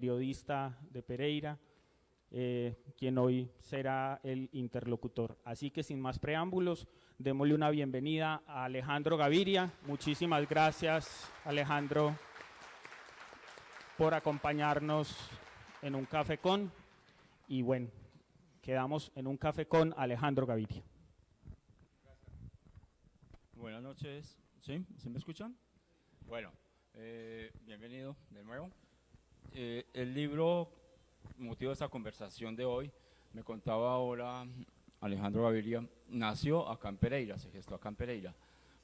periodista de Pereira, quien hoy será el interlocutor. Así que sin más preámbulos, démosle una bienvenida a Alejandro Gaviria. Muchísimas gracias, Alejandro, por acompañarnos en un café con, y bueno, quedamos en un café con Alejandro Gaviria. Buenas noches, ¿sí? ¿Sí me escuchan? Bueno, bienvenido de nuevo. El libro, motivo de esta conversación de hoy, me contaba ahora Alejandro Gaviria, nació acá en Pereira, se gestó acá en Pereira.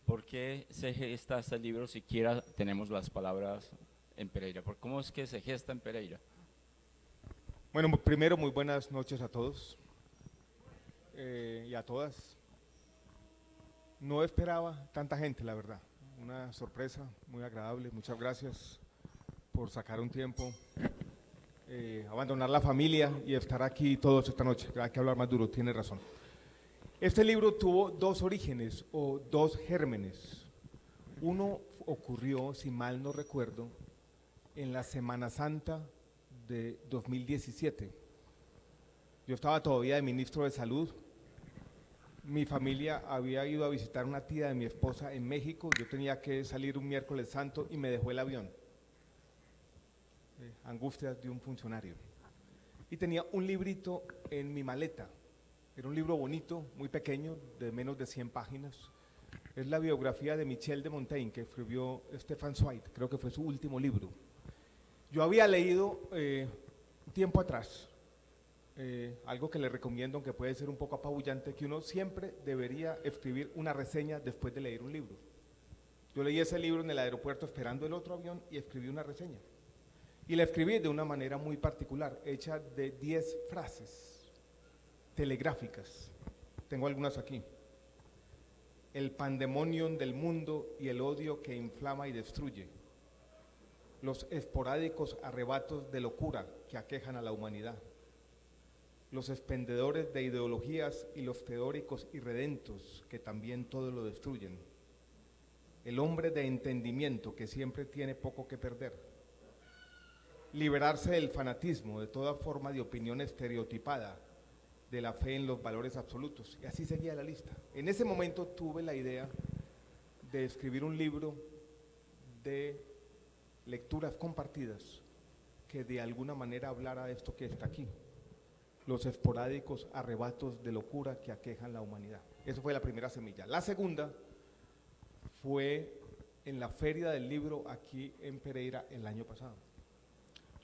¿Por qué se gesta este libro siquiera tenemos las palabras en Pereira? ¿Cómo es que se gesta en Pereira? Bueno, primero muy buenas noches a todos y a todas. No esperaba tanta gente, la verdad. Una sorpresa muy agradable. Muchas gracias por sacar un tiempo, abandonar la familia y estar aquí todos esta noche. Hay que hablar más duro, tiene razón. Este libro tuvo dos orígenes o dos gérmenes. Uno ocurrió, si mal no recuerdo, en la Semana Santa de 2017. Yo estaba todavía de ministro de Salud. Mi familia había ido a visitar una tía de mi esposa en México. Yo tenía que salir un miércoles santo y me dejó el avión. Angustias de un funcionario. Y tenía un librito en mi maleta. Era un libro bonito, muy pequeño, de menos de 100 páginas. Es la biografía de Michel de Montaigne, que escribió Stefan Zweig, creo que fue su último libro. Yo había leído tiempo atrás, algo que le recomiendo, aunque puede ser un poco apabullante, que uno siempre debería escribir una reseña después de leer un libro. Yo leí ese libro en el aeropuerto esperando el otro avión y escribí una reseña. Y la escribí de una manera muy particular, hecha de 10 frases telegráficas. Tengo algunas aquí. El pandemonium del mundo y el odio que inflama y destruye. Los esporádicos arrebatos de locura que aquejan a la humanidad. Los expendedores de ideologías y los teóricos irredentos que también todo lo destruyen. El hombre de entendimiento que siempre tiene poco que perder. Liberarse del fanatismo, de toda forma de opinión estereotipada, de la fe en los valores absolutos. Y así seguía la lista. En ese momento tuve la idea de escribir un libro de lecturas compartidas que de alguna manera hablara de esto que está aquí. Los esporádicos arrebatos de locura que aquejan la humanidad. Eso fue la primera semilla. La segunda fue en la Feria del Libro aquí en Pereira el año pasado.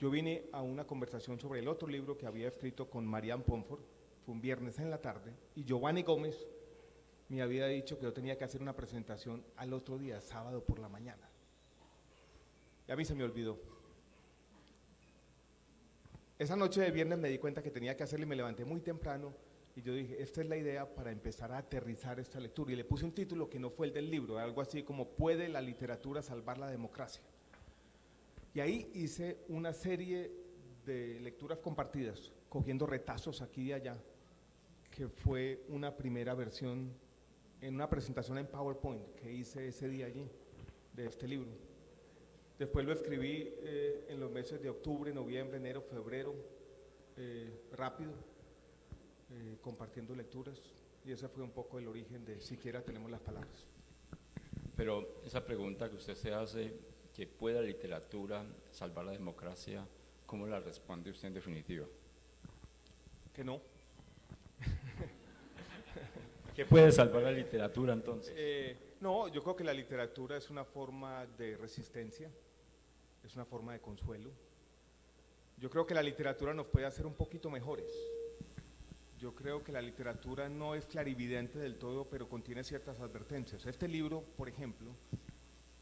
Yo vine a una conversación sobre el otro libro que había escrito con Marianne Pomfort, fue un viernes en la tarde, y Giovanni Gómez me había dicho que yo tenía que hacer una presentación al otro día, sábado por la mañana. Y a mí se me olvidó. Esa noche de viernes me di cuenta que tenía que hacerlo y me levanté muy temprano y yo dije, esta es la idea para empezar a aterrizar esta lectura. Y le puse un título que no fue el del libro, algo así como ¿Puede la literatura salvar la democracia? Y ahí hice una serie de lecturas compartidas, cogiendo retazos aquí y allá, que fue una primera versión en una presentación en PowerPoint que hice ese día allí, de este libro. Después lo escribí en los meses de octubre, noviembre, enero, febrero, rápido, compartiendo lecturas, y ese fue un poco el origen de Siquiera tenemos las palabras. Pero esa pregunta que usted se hace, que pueda la literatura salvar la democracia, ¿cómo la responde usted en definitiva? Que no. ¿Qué puede salvar la literatura entonces? No, yo creo que la literatura es una forma de resistencia, es una forma de consuelo. Yo creo que la literatura nos puede hacer un poquito mejores. Yo creo que la literatura no es clarividente del todo, pero contiene ciertas advertencias. Este libro, por ejemplo,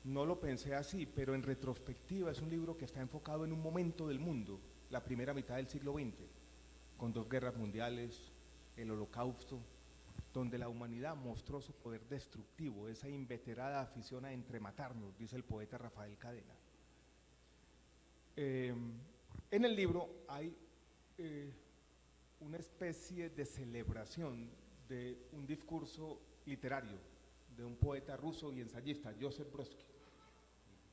no lo pensé así, pero en retrospectiva es un libro que está enfocado en un momento del mundo, la primera mitad del siglo XX, con 2 guerras mundiales, el Holocausto, donde la humanidad mostró su poder destructivo, esa inveterada afición a entrematarnos, dice el poeta Rafael Cadena. En el libro hay una especie de celebración de un discurso literario de un poeta ruso y ensayista, Joseph Brodsky.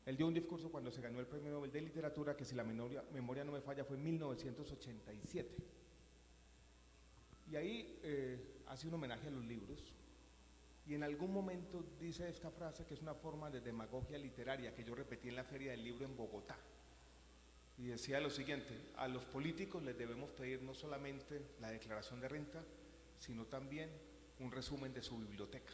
Él dio un discurso cuando se ganó el Premio Nobel de Literatura, que si la memoria no me falla fue en 1987. Y ahí hace un homenaje a los libros, y en algún momento dice esta frase que es una forma de demagogia literaria que yo repetí en la Feria del Libro en Bogotá. Y decía lo siguiente: a los políticos les debemos pedir no solamente la declaración de renta, sino también un resumen de su biblioteca.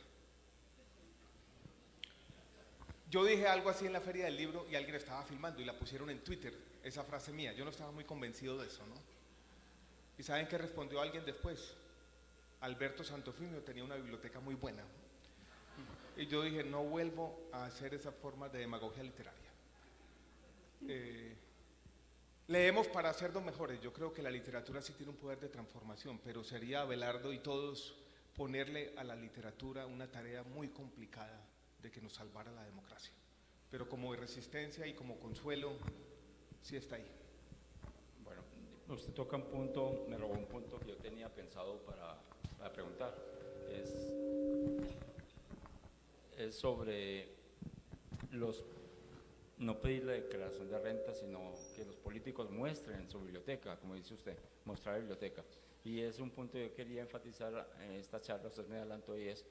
Yo dije algo así en la Feria del Libro y alguien estaba filmando y la pusieron en Twitter, esa frase mía. Yo no estaba muy convencido de eso, ¿no? ¿Y saben qué respondió alguien después? Alberto Santofimio tenía una biblioteca muy buena. Y yo dije, no vuelvo a hacer esas formas de demagogia literaria. Leemos para hacernos mejores. Yo creo que la literatura sí tiene un poder de transformación, pero sería Abelardo y todos ponerle a la literatura una tarea muy complicada de que nos salvara la democracia. Pero como resistencia y como consuelo, sí está ahí. Bueno, usted toca un punto, me robó un punto que yo tenía pensado para preguntar. Es sobre no pedir la declaración de renta, sino que los políticos muestren su biblioteca, como dice usted, mostrar la biblioteca. Y es un punto que yo quería enfatizar en esta charla, usted me adelantó, y es,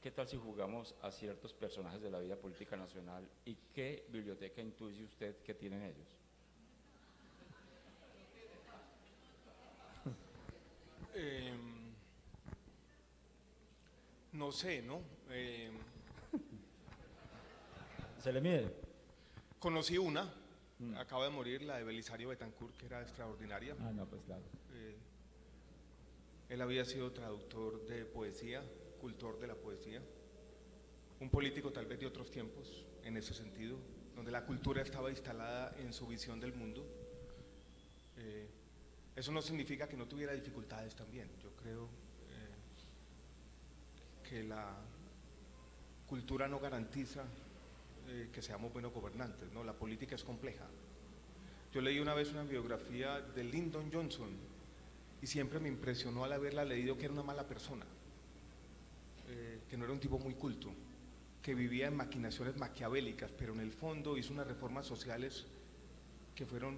¿qué tal si jugamos a ciertos personajes de la vida política nacional y qué biblioteca intuye usted que tienen ellos? No sé, ¿no? ¿Se le mide? Conocí una, acaba de morir, la de Belisario Betancourt, que era extraordinaria. Ah, no, pues claro. Él había sido traductor de poesía, cultor de la poesía, un político tal vez de otros tiempos, en ese sentido, donde la cultura estaba instalada en su visión del mundo. Eso no significa que no tuviera dificultades también. Yo creo que la cultura no garantiza que seamos buenos gobernantes, ¿no? La política es compleja. Yo leí una vez una biografía de Lyndon Johnson y siempre me impresionó al haberla leído que era una mala persona, que no era un tipo muy culto, que vivía en maquinaciones maquiavélicas, pero en el fondo hizo unas reformas sociales que fueron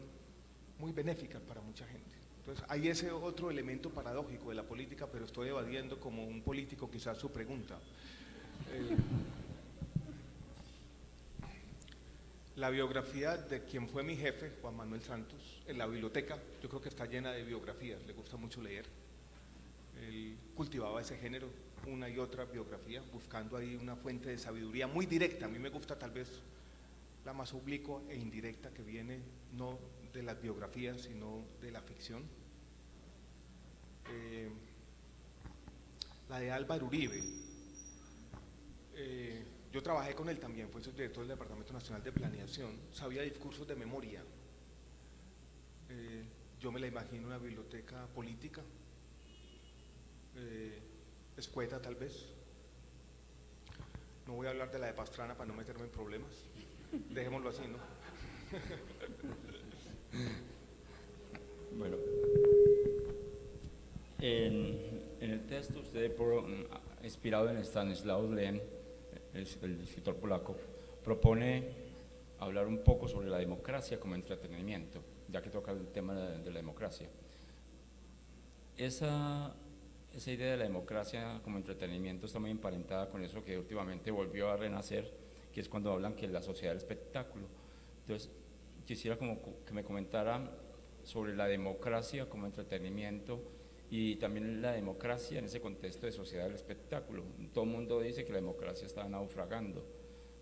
muy benéficas para mucha gente. Entonces hay ese otro elemento paradójico de la política, pero estoy evadiendo como un político quizás su pregunta. La biografía de quien fue mi jefe, Juan Manuel Santos, en la biblioteca, yo creo que está llena de biografías, le gusta mucho leer. Él cultivaba ese género, una y otra biografía, buscando ahí una fuente de sabiduría muy directa. A mí me gusta tal vez la más oblicua e indirecta, que viene no de las biografías, sino de la ficción. La de Álvaro Uribe. Yo trabajé con él también, fue subdirector del Departamento Nacional de Planeación, sabía discursos de memoria. Yo me la imagino una biblioteca política, escueta tal vez. No voy a hablar de la de Pastrana para no meterme en problemas, dejémoslo así, ¿no? Bueno, en el texto usted, inspirado en Stanislaw Lem, el escritor polaco, propone hablar un poco sobre la democracia como entretenimiento, ya que toca el tema de la democracia. Esa idea de la democracia como entretenimiento está muy emparentada con eso que últimamente volvió a renacer, que es cuando hablan que la sociedad del espectáculo. Entonces, quisiera como que me comentara sobre la democracia como entretenimiento y también la democracia en ese contexto de sociedad del espectáculo. Todo el mundo dice que la democracia está naufragando,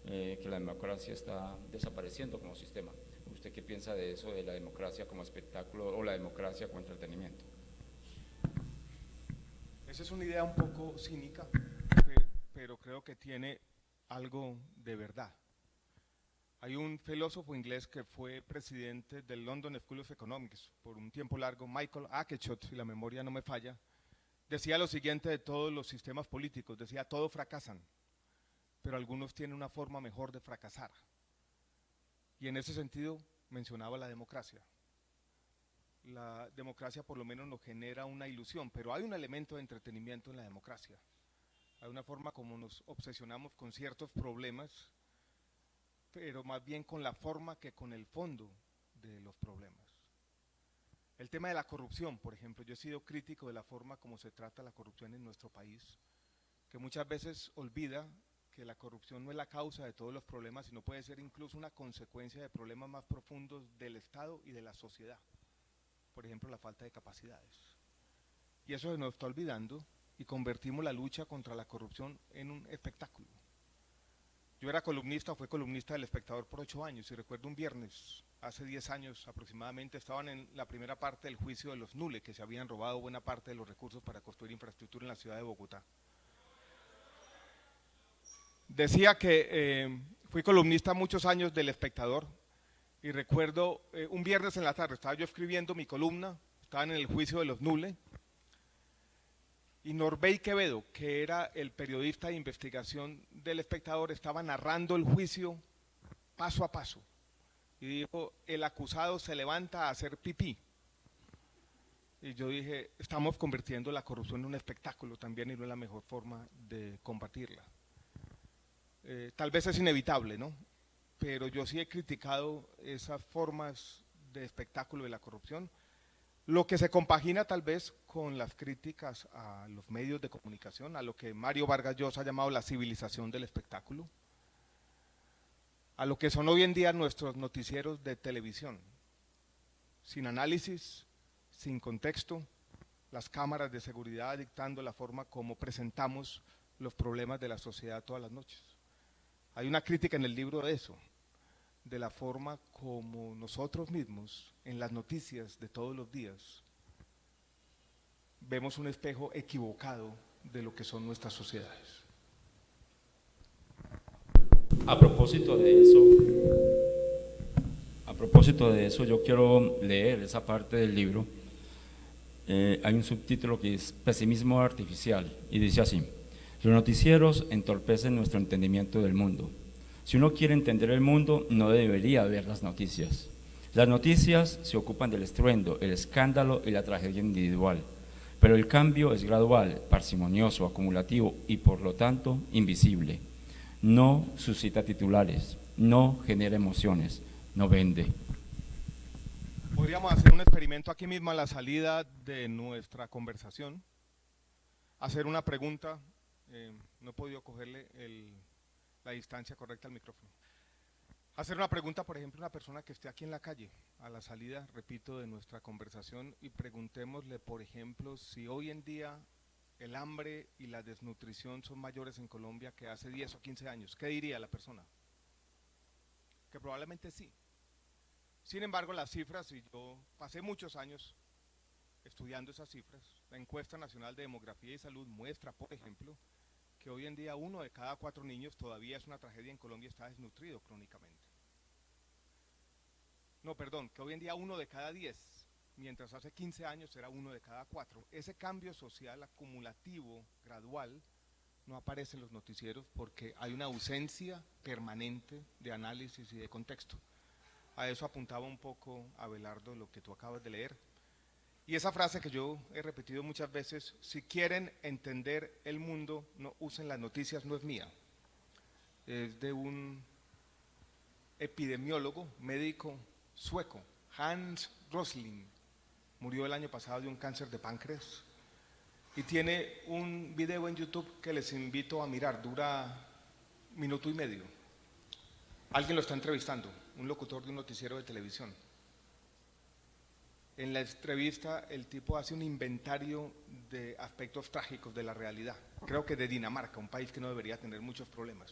que la democracia está desapareciendo como sistema. ¿Usted qué piensa de eso, de la democracia como espectáculo o la democracia como entretenimiento? Esa es una idea un poco cínica, pero creo que tiene algo de verdad. Hay un filósofo inglés que fue presidente del London School of Economics por un tiempo largo, Michael Oakeshott, si la memoria no me falla, decía lo siguiente de todos los sistemas políticos, decía, todos fracasan, pero algunos tienen una forma mejor de fracasar. Y en ese sentido mencionaba la democracia. La democracia por lo menos nos genera una ilusión, pero hay un elemento de entretenimiento en la democracia. Hay una forma como nos obsesionamos con ciertos problemas pero más bien con la forma que con el fondo de los problemas. El tema de la corrupción, por ejemplo, yo he sido crítico de la forma como se trata la corrupción en nuestro país, que muchas veces olvida que la corrupción no es la causa de todos los problemas, sino puede ser incluso una consecuencia de problemas más profundos del Estado y de la sociedad. Por ejemplo, la falta de capacidades. Y eso se nos está olvidando y convertimos la lucha contra la corrupción en un espectáculo. Yo era columnista, fui columnista del Espectador por 8 años y recuerdo un viernes, hace 10 años aproximadamente, estaban en la primera parte del juicio de los Nule, que se habían robado buena parte de los recursos para construir infraestructura en la ciudad de Bogotá. Decía que fui columnista muchos años del Espectador y recuerdo un viernes en la tarde, estaba yo escribiendo mi columna, estaban en el juicio de los Nule, y Norbey Quevedo, que era el periodista de investigación del Espectador, estaba narrando el juicio paso a paso. Y dijo, el acusado se levanta a hacer pipí. Y yo dije, estamos convirtiendo la corrupción en un espectáculo también y no es la mejor forma de combatirla. Tal vez es inevitable, ¿no? Pero yo sí he criticado esas formas de espectáculo de la corrupción, lo que se compagina tal vez con las críticas a los medios de comunicación, a lo que Mario Vargas Llosa ha llamado la civilización del espectáculo, a lo que son hoy en día nuestros noticieros de televisión, sin análisis, sin contexto, las cámaras de seguridad dictando la forma como presentamos los problemas de la sociedad todas las noches. Hay una crítica en el libro de eso, de la forma como nosotros mismos, en las noticias de todos los días, vemos un espejo equivocado de lo que son nuestras sociedades. A propósito de eso, yo quiero leer esa parte del libro. Hay un subtítulo que es Pesimismo artificial y dice así: los noticieros entorpecen nuestro entendimiento del mundo. Si uno quiere entender el mundo, no debería ver las noticias. Las noticias se ocupan del estruendo, el escándalo y la tragedia individual, pero el cambio es gradual, parsimonioso, acumulativo y por lo tanto invisible. No suscita titulares, no genera emociones, no vende. Podríamos hacer un experimento aquí mismo a la salida de nuestra conversación, hacer una pregunta, no he podido cogerle la distancia correcta al micrófono. Hacer una pregunta, por ejemplo, a una persona que esté aquí en la calle, a la salida, repito, de nuestra conversación, y preguntémosle, por ejemplo, si hoy en día el hambre y la desnutrición son mayores en Colombia que hace 10 o 15 años. ¿Qué diría la persona? Que probablemente sí. Sin embargo, las cifras, y yo pasé muchos años estudiando esas cifras, la encuesta nacional de demografía y salud muestra, por ejemplo, que hoy en día 1 de cada 4 niños, todavía es una tragedia en Colombia, está desnutrido crónicamente. No, perdón, que hoy en día 1 de cada 10, mientras hace 15 años era 1 de cada 4. Ese cambio social acumulativo, gradual, no aparece en los noticieros porque hay una ausencia permanente de análisis y de contexto. A eso apuntaba un poco Abelardo, lo que tú acabas de leer. Y esa frase que yo he repetido muchas veces, si quieren entender el mundo, no usen las noticias, no es mía. Es de un epidemiólogo, médico sueco, Hans Rosling. Murió el año pasado de un cáncer de páncreas. Y tiene un video en YouTube que les invito a mirar, dura 1 minuto y medio. Alguien lo está entrevistando, un locutor de un noticiero de televisión. En la entrevista el tipo hace un inventario de aspectos trágicos de la realidad, creo que de Dinamarca, un país que no debería tener muchos problemas.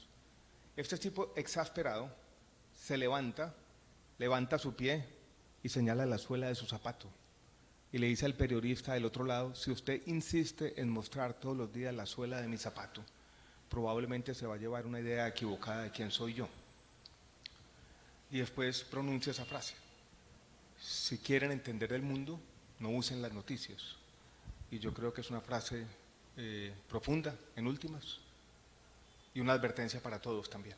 Este tipo exasperado se levanta su pie y señala la suela de su zapato y le dice al periodista del otro lado, si usted insiste en mostrar todos los días la suela de mi zapato, probablemente se va a llevar una idea equivocada de quién soy yo. Y después pronuncia esa frase. Si quieren entender el mundo, no usen las noticias. Y yo creo que es una frase profunda, en últimas, y una advertencia para todos también.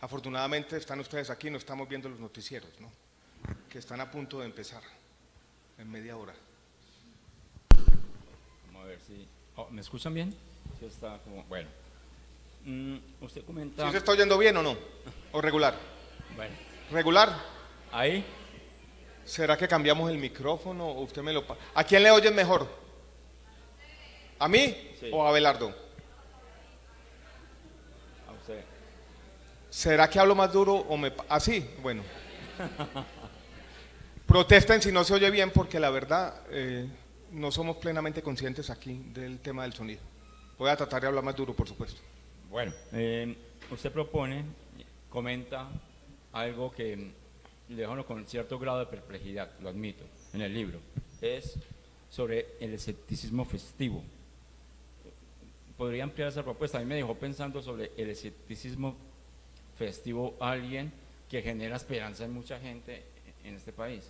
Afortunadamente están ustedes aquí, no estamos viendo los noticieros, ¿no? Que están a punto de empezar, en media hora. Vamos a ver si… ¿me escuchan bien? Sí, está como… Bueno, usted comenta… ¿Sí se está oyendo bien o no? ¿O regular? Bueno. ¿Regular? Ahí. ¿Será que cambiamos el micrófono o usted me lo... ¿A quién le oyen mejor? ¿A mí Sí. o a Abelardo? A usted. ¿Será que hablo más duro o me... así? Bueno. Protesten si no se oye bien porque la verdad no somos plenamente conscientes aquí del tema del sonido. Voy a tratar de hablar más duro, por supuesto. Bueno, usted propone, comenta algo que le deja uno con cierto grado de perplejidad, lo admito, en el libro. Es sobre el escepticismo festivo. ¿Podría ampliar esa propuesta? A mí me dejó pensando sobre el escepticismo festivo, alguien que genera esperanza en mucha gente en este país.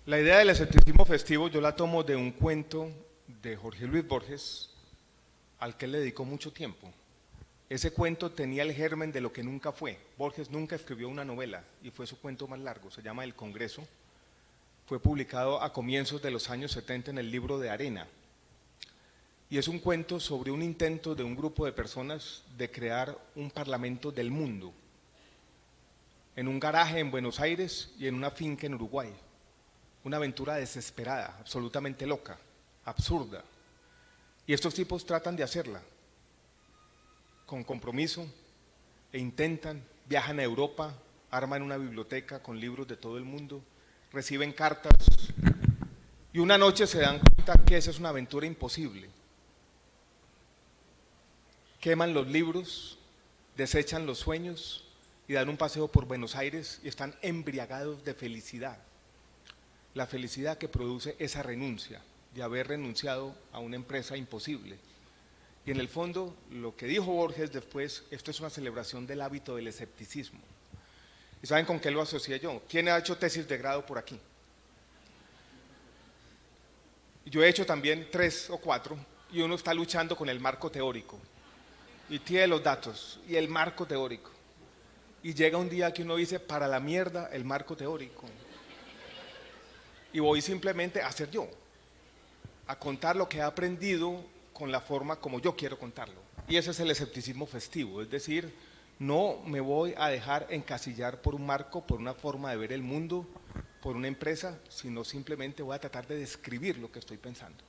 La idea del escepticismo festivo yo la tomo de un cuento de Jorge Luis Borges, al que él le dedicó mucho tiempo. Ese cuento tenía el germen de lo que nunca fue. Borges nunca escribió una novela y fue su cuento más largo, se llama El Congreso. Fue publicado a comienzos de los años 70 en el libro de Arena. Y es un cuento sobre un intento de un grupo de personas de crear un parlamento del mundo, en un garaje en Buenos Aires y en una finca en Uruguay. Una aventura desesperada, absolutamente loca, absurda. Y estos tipos tratan de hacerla, con compromiso, e intentan, viajan a Europa, arman una biblioteca con libros de todo el mundo, reciben cartas, y una noche se dan cuenta que esa es una aventura imposible. Queman los libros, desechan los sueños y dan un paseo por Buenos Aires y están embriagados de felicidad. La felicidad que produce esa renuncia, de haber renunciado a una empresa imposible. Y en el fondo, lo que dijo Borges después, esto es una celebración del hábito del escepticismo. ¿Y saben con qué lo asocié yo? ¿Quién ha hecho tesis de grado por aquí? Yo he hecho también 3 o 4, y uno está luchando con el marco teórico. Y tiene los datos, y el marco teórico. Y llega un día que uno dice, para la mierda el marco teórico. Y voy simplemente a ser yo, a contar lo que he aprendido con la forma como yo quiero contarlo. Y ese es el escepticismo festivo, es decir, no me voy a dejar encasillar por un marco, por una forma de ver el mundo, por una empresa, sino simplemente voy a tratar de describir lo que estoy pensando.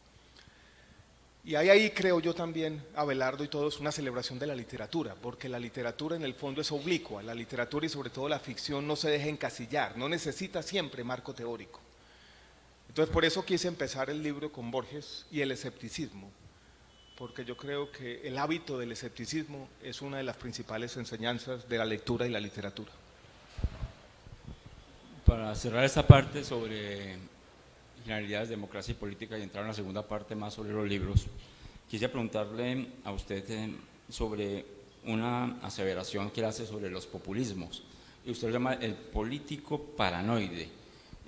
Y hay ahí, creo yo también, Abelardo y todos, una celebración de la literatura, porque la literatura en el fondo es oblicua, la literatura y sobre todo la ficción no se deja encasillar, no necesita siempre marco teórico. Entonces por eso quise empezar el libro con Borges y el escepticismo, porque yo creo que el hábito del escepticismo es una de las principales enseñanzas de la lectura y la literatura. Para cerrar esta parte sobre generalidades, democracia y política y entrar en la segunda parte más sobre los libros, quisiera preguntarle a usted sobre una aseveración que él hace sobre los populismos, y usted lo llama el político paranoide.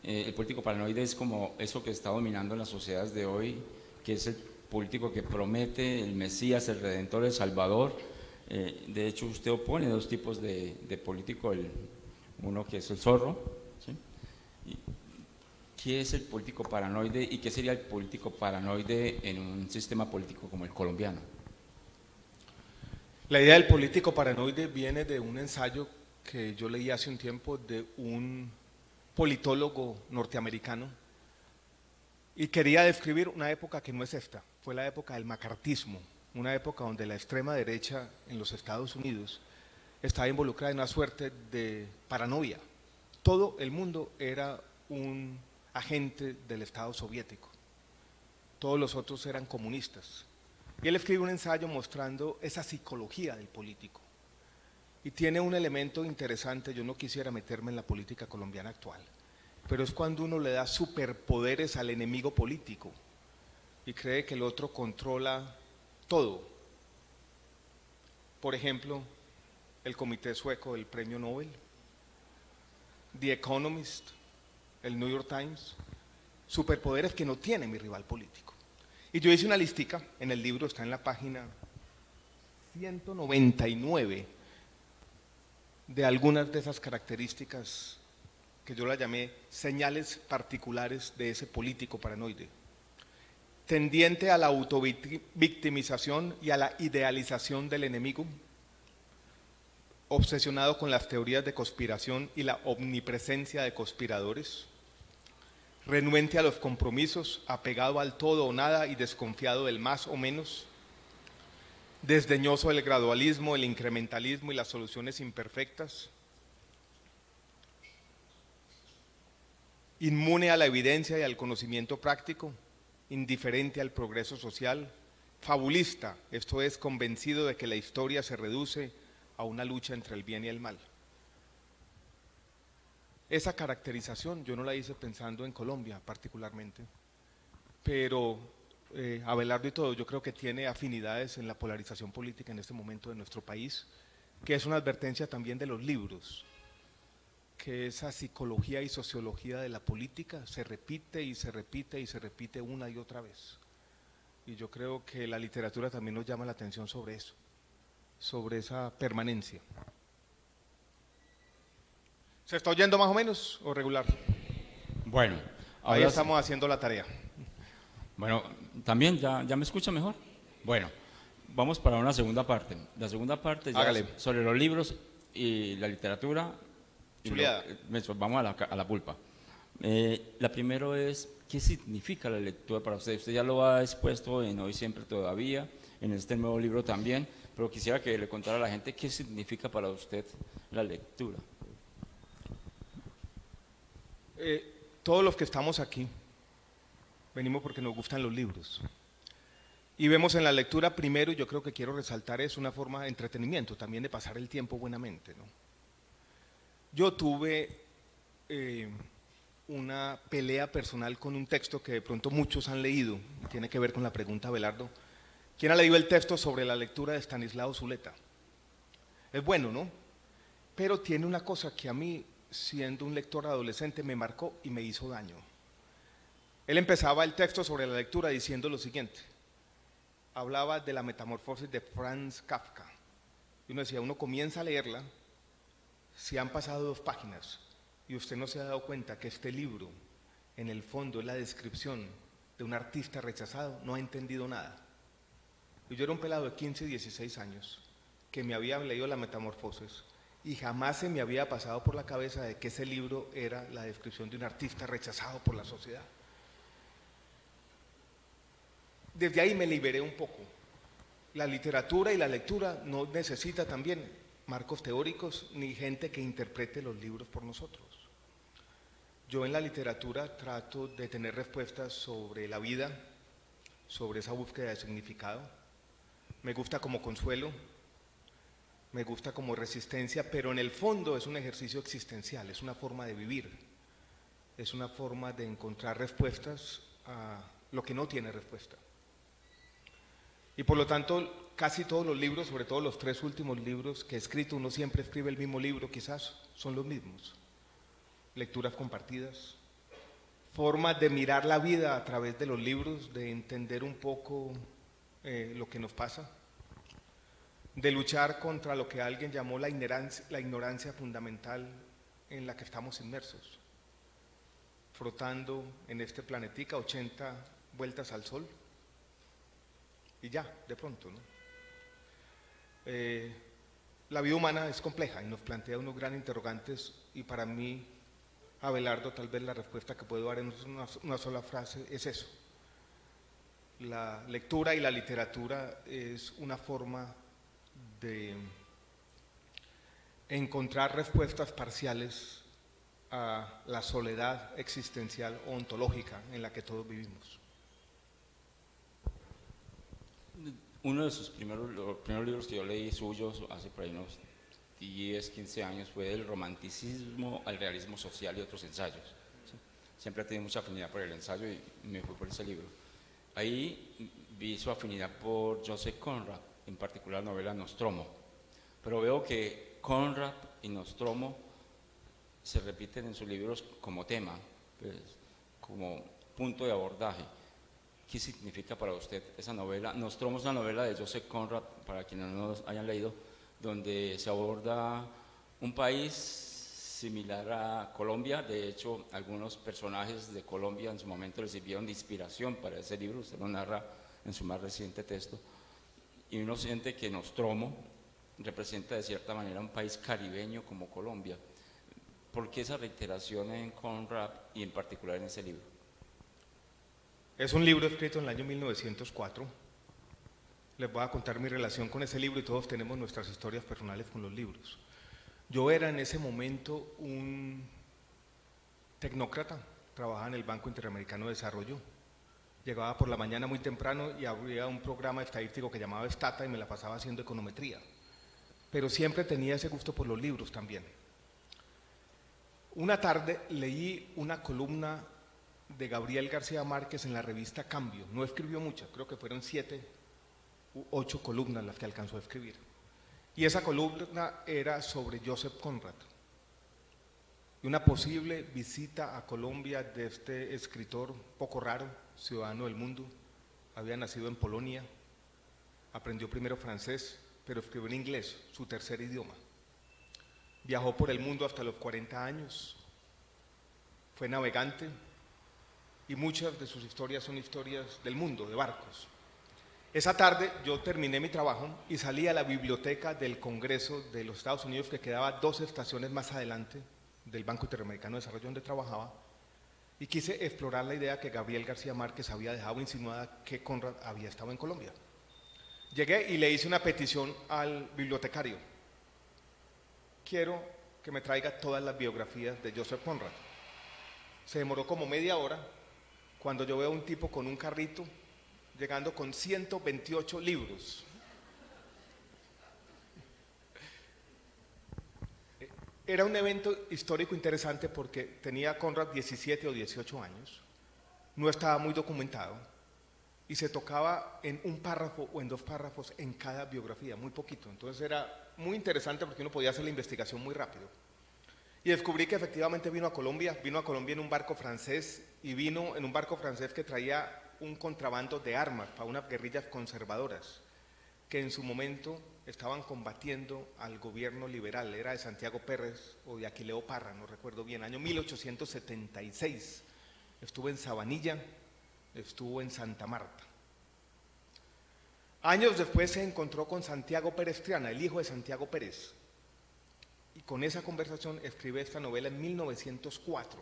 El político paranoide es como eso que está dominando en las sociedades de hoy, que es el político que promete el Mesías, el Redentor, el Salvador. De hecho, usted opone dos tipos de político, uno que es el zorro, ¿sí? ¿Qué es el político paranoide y qué sería el político paranoide en un sistema político como el colombiano? La idea del político paranoide viene de un ensayo que yo leí hace un tiempo de un politólogo norteamericano, y quería describir una época que no es esta, fue la época del macartismo, una época donde la extrema derecha en los Estados Unidos estaba involucrada en una suerte de paranoia. Todo el mundo era un agente del Estado soviético, todos los otros eran comunistas. Y él escribe un ensayo mostrando esa psicología del político. Y tiene un elemento interesante, yo no quisiera meterme en la política colombiana actual, pero es cuando uno le da superpoderes al enemigo político y cree que el otro controla todo. Por ejemplo, el Comité Sueco del Premio Nobel, The Economist, el New York Times, superpoderes que no tiene mi rival político. Y yo hice una listica, en el libro está en la página 199, de algunas de esas características que yo la llamé señales particulares de ese político paranoide. Tendiente a la autovictimización y a la idealización del enemigo, obsesionado con las teorías de conspiración y la omnipresencia de conspiradores, renuente a los compromisos, apegado al todo o nada y desconfiado del más o menos, desdeñoso del gradualismo, el incrementalismo y las soluciones imperfectas, inmune a la evidencia y al conocimiento práctico, indiferente al progreso social, fabulista, esto es, convencido de que la historia se reduce a una lucha entre el bien y el mal. Esa caracterización yo no la hice pensando en Colombia particularmente, pero Abelardo y todo, yo creo que tiene afinidades en la polarización política en este momento de nuestro país, que es una advertencia también de los libros, que esa psicología y sociología de la política se repite y se repite y se repite una y otra vez. Y yo creo que la literatura también nos llama la atención sobre eso, sobre esa permanencia. ¿Se está oyendo más o menos o regular? Bueno, ahí estamos haciendo la tarea. Bueno, también ya me escucha mejor. Bueno, vamos para una segunda parte. La segunda parte ya es sobre los libros y la literatura. Vamos a la pulpa. La primera es, ¿qué significa la lectura para usted? Usted ya lo ha expuesto en Hoy Siempre Todavía, en este nuevo libro también, pero quisiera que le contara a la gente qué significa para usted la lectura. Todos los que estamos aquí venimos porque nos gustan los libros y vemos en la lectura primero, y yo creo que quiero resaltar, es una forma de entretenimiento, también de pasar el tiempo buenamente, ¿no? Yo tuve una pelea personal con un texto que de pronto muchos han leído, y tiene que ver con la pregunta, Abelardo. ¿Quién ha leído el texto sobre la lectura de Stanislao Zuleta? Es bueno, ¿no? Pero tiene una cosa que a mí, siendo un lector adolescente, me marcó y me hizo daño. Él empezaba el texto sobre la lectura diciendo lo siguiente. Hablaba de la metamorfosis de Franz Kafka. Y uno decía, uno comienza a leerla, si han pasado 2 páginas y usted no se ha dado cuenta que este libro, en el fondo, es la descripción de un artista rechazado, no ha entendido nada. Y yo era un pelado de 15 y 16 años que me había leído la metamorfosis y jamás se me había pasado por la cabeza de que ese libro era la descripción de un artista rechazado por la sociedad. Desde ahí me liberé un poco. La literatura y la lectura no necesita también marcos teóricos ni gente que interprete los libros por nosotros. Yo en la literatura trato de tener respuestas sobre la vida, sobre esa búsqueda de significado. Me gusta como consuelo, me gusta como resistencia, pero en el fondo es un ejercicio existencial, es una forma de vivir, es una forma de encontrar respuestas a lo que no tiene respuesta. Y por lo tanto, casi todos los libros, sobre todo los 3 últimos libros que he escrito, uno siempre escribe el mismo libro, quizás son los mismos. Lecturas compartidas, formas de mirar la vida a través de los libros, de entender un poco lo que nos pasa, de luchar contra lo que alguien llamó la ignorancia fundamental en la que estamos inmersos, frotando en este planetica 80 vueltas al sol. Y ya, de pronto, ¿no? La vida humana es compleja y nos plantea unos grandes interrogantes, y para mí, Abelardo, tal vez la respuesta que puedo dar en una sola frase es eso. La lectura y la literatura es una forma de encontrar respuestas parciales a la soledad existencial o ontológica en la que todos vivimos. Uno de los primeros libros que yo leí suyos hace por ahí unos 10, 15 años fue El romanticismo al realismo social y otros ensayos. ¿Sí? Siempre he tenido mucha afinidad por el ensayo y me fui por ese libro. Ahí vi su afinidad por Joseph Conrad, en particular la novela Nostromo. Pero veo que Conrad y Nostromo se repiten en sus libros como tema, pues, como punto de abordaje. ¿Qué significa para usted esa novela? Nostromo es una novela de Joseph Conrad, para quienes no lo hayan leído, donde se aborda un país similar a Colombia. De hecho, algunos personajes de Colombia en su momento le sirvieron de inspiración para ese libro, usted lo narra en su más reciente texto. Y uno siente que Nostromo representa de cierta manera un país caribeño como Colombia. ¿Por qué esa reiteración en Conrad y en particular en ese libro? Es un libro escrito en el año 1904. Les voy a contar mi relación con ese libro y todos tenemos nuestras historias personales con los libros. Yo era en ese momento un tecnócrata, trabajaba en el Banco Interamericano de Desarrollo. Llegaba por la mañana muy temprano y había un programa estadístico que llamaba Stata y me la pasaba haciendo econometría. Pero siempre tenía ese gusto por los libros también. Una tarde leí una columna de Gabriel García Márquez en la revista Cambio. No escribió muchas, creo que fueron 7 u 8 columnas las que alcanzó a escribir. Y esa columna era sobre Joseph Conrad y una posible visita a Colombia de este escritor poco raro, ciudadano del mundo. Había nacido en Polonia, aprendió primero francés, pero escribió en inglés, su tercer idioma. Viajó por el mundo hasta los 40 años, fue navegante y muchas de sus historias son historias del mundo, de barcos. Esa tarde yo terminé mi trabajo y salí a la biblioteca del Congreso de los Estados Unidos, que quedaba 2 estaciones más adelante del Banco Interamericano de Desarrollo donde trabajaba, y quise explorar la idea que Gabriel García Márquez había dejado insinuada que Conrad había estado en Colombia. Llegué y le hice una petición al bibliotecario. Quiero que me traiga todas las biografías de Joseph Conrad. Se demoró como media hora cuando yo veo a un tipo con un carrito llegando con 128 libros. Era un evento histórico interesante porque tenía Conrad 17 o 18 años, no estaba muy documentado y se tocaba en un párrafo o en 2 párrafos en cada biografía, muy poquito. Entonces era muy interesante porque uno podía hacer la investigación muy rápido. Y descubrí que efectivamente vino a Colombia en un barco francés y vino en un barco francés que traía un contrabando de armas para unas guerrillas conservadoras que en su momento estaban combatiendo al gobierno liberal. Era de Santiago Pérez o de Aquileo Parra, no recuerdo bien, año 1876. Estuvo en Sabanilla, estuvo en Santa Marta. Años después se encontró con Santiago Pérez Triana, el hijo de Santiago Pérez, y con esa conversación escribe esta novela en 1904,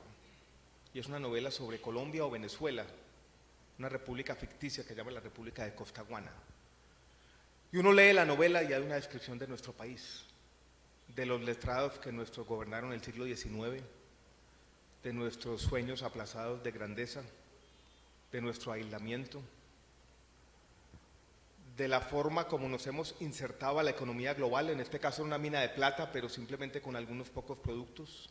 y es una novela sobre Colombia o Venezuela, una república ficticia que se llama la República de Costaguana. Y uno lee la novela y hay una descripción de nuestro país, de los letrados que nos gobernaron en el siglo XIX, de nuestros sueños aplazados de grandeza, de nuestro aislamiento, de la forma como nos hemos insertado a la economía global, en este caso una mina de plata, pero simplemente con algunos pocos productos,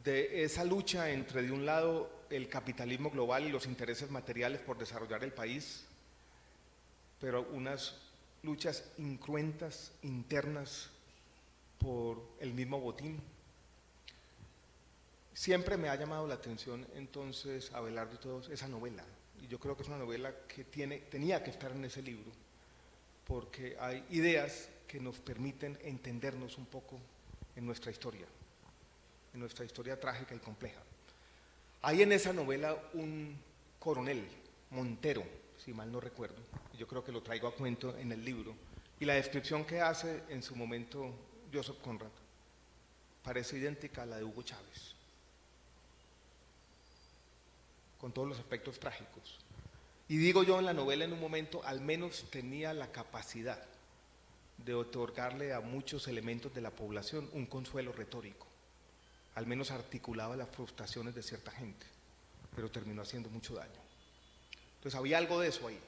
de esa lucha entre, de un lado, el capitalismo global y los intereses materiales por desarrollar el país, pero unas luchas incruentas, internas, por el mismo botín. Siempre me ha llamado la atención entonces, Abelardo y todos, esa novela, y yo creo que es una novela que tenía que estar en ese libro, porque hay ideas que nos permiten entendernos un poco en nuestra historia trágica y compleja. Hay en esa novela un coronel, Montero, si mal no recuerdo, y yo creo que lo traigo a cuento en el libro, y la descripción que hace en su momento Joseph Conrad parece idéntica a la de Hugo Chávez, con todos los aspectos trágicos. Y digo yo, en la novela en un momento al menos tenía la capacidad de otorgarle a muchos elementos de la población un consuelo retórico. Al menos articulaba las frustraciones de cierta gente, pero terminó haciendo mucho daño. Entonces había algo de eso ahí.